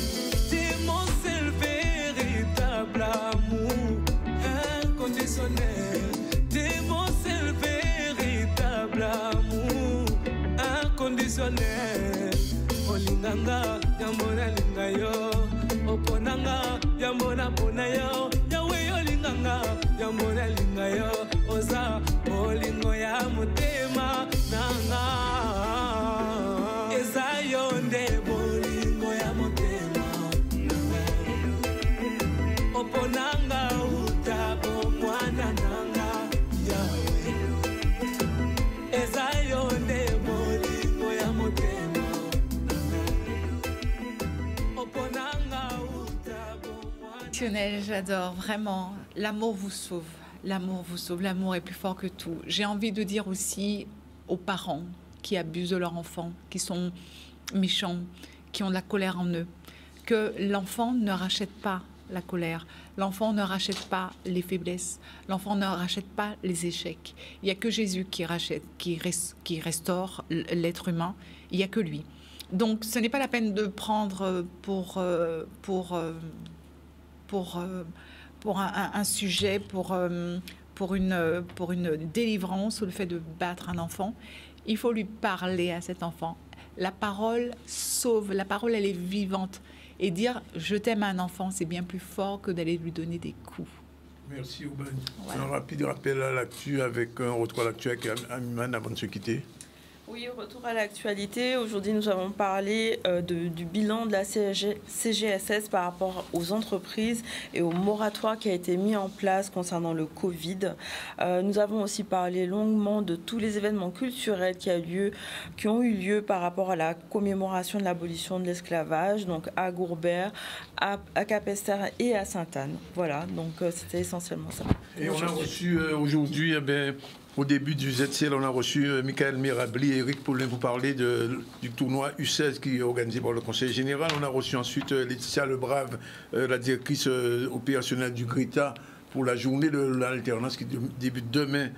T'es mon seul véritable amour, inconditionnel. T'es mon seul véritable amour, inconditionnel. Olinganga, yamona lingayo, oponanga, yamona ponayo, Yahweh olinganga, yamona lingayo, oza, olingo ya motema, nanga, ezayonde bolingo ya motema, oponanga utabo mwana nanga, Yahweh, ezayonde bolingo ya motema. J'adore, vraiment. L'amour vous sauve. L'amour vous sauve. L'amour est plus fort que tout. J'ai envie de dire aussi aux parents qui abusent de leurs enfants, qui sont méchants, qui ont de la colère en eux, que l'enfant ne rachète pas la colère. L'enfant ne rachète pas les faiblesses. L'enfant ne rachète pas les échecs. Il n'y a que Jésus qui rachète, qui restaure l'être humain. Il n'y a que lui. Donc, ce n'est pas la peine de prendre pour un sujet, pour une délivrance ou le fait de battre un enfant. Il faut lui parler à cet enfant. La parole sauve, la parole, elle est vivante. Et dire « je t'aime » à un enfant, c'est bien plus fort que d'aller lui donner des coups. Merci, Ouben. Voilà. Un rapide rappel à l'actu avec un retour à l'actu avec Amiman avant de se quitter. Oui, retour à l'actualité. Aujourd'hui, nous avons parlé du bilan de la CGSS par rapport aux entreprises et au moratoire qui a été mis en place concernant le Covid. Nous avons aussi parlé longuement de tous les événements culturels qui ont eu lieu par rapport à la commémoration de l'abolition de l'esclavage, donc à Gourbert, à Capesterre et à Sainte-Anne. Voilà, donc c'était essentiellement ça. Et on a reçu aujourd'hui, au début du ZCL, on a reçu Michael Mirabli et Eric Paulin pour parler du tournoi U16 qui est organisé par le Conseil général. On a reçu ensuite Laetitia Lebrave, la directrice opérationnelle du GRITA, pour la journée de l'alternance qui débute demain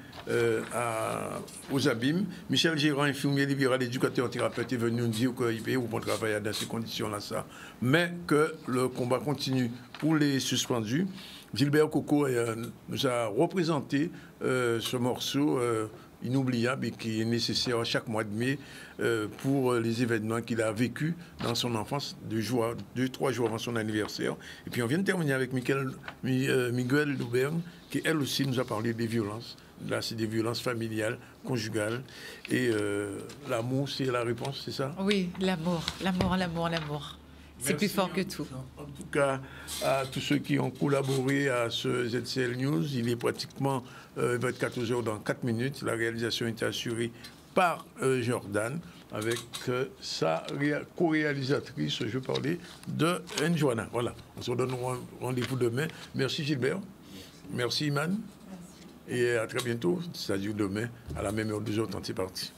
aux Abîmes. Michel Gérard, infirmier libéral, éducateur, thérapeute, est venu nous dire qu'il peut pas travailler dans ces conditions-là, mais que le combat continue pour les suspendus. Gilbert Coco nous a représenté ce morceau inoubliable et qui est nécessaire chaque mois de mai pour les événements qu'il a vécus dans son enfance, 2-3 jours avant son anniversaire. Et puis on vient de terminer avec Miguel Louberne, qui elle aussi nous a parlé des violences. Là, c'est des violences familiales, conjugales. Et l'amour, c'est la réponse, c'est ça? Oui, l'amour, l'amour, l'amour, l'amour. C'est plus fort que tout. En tout cas, à tous ceux qui ont collaboré à ce ZCL News, il est pratiquement 14h dans 4 minutes. La réalisation était assurée par Jordan avec sa co-réalisatrice, je parlais, de Njoana. Voilà, on se donne rendez-vous demain. Merci Gilbert. Merci Iman. Et à très bientôt, c'est-à-dire demain, à la même heure, 12h30, c'est parti.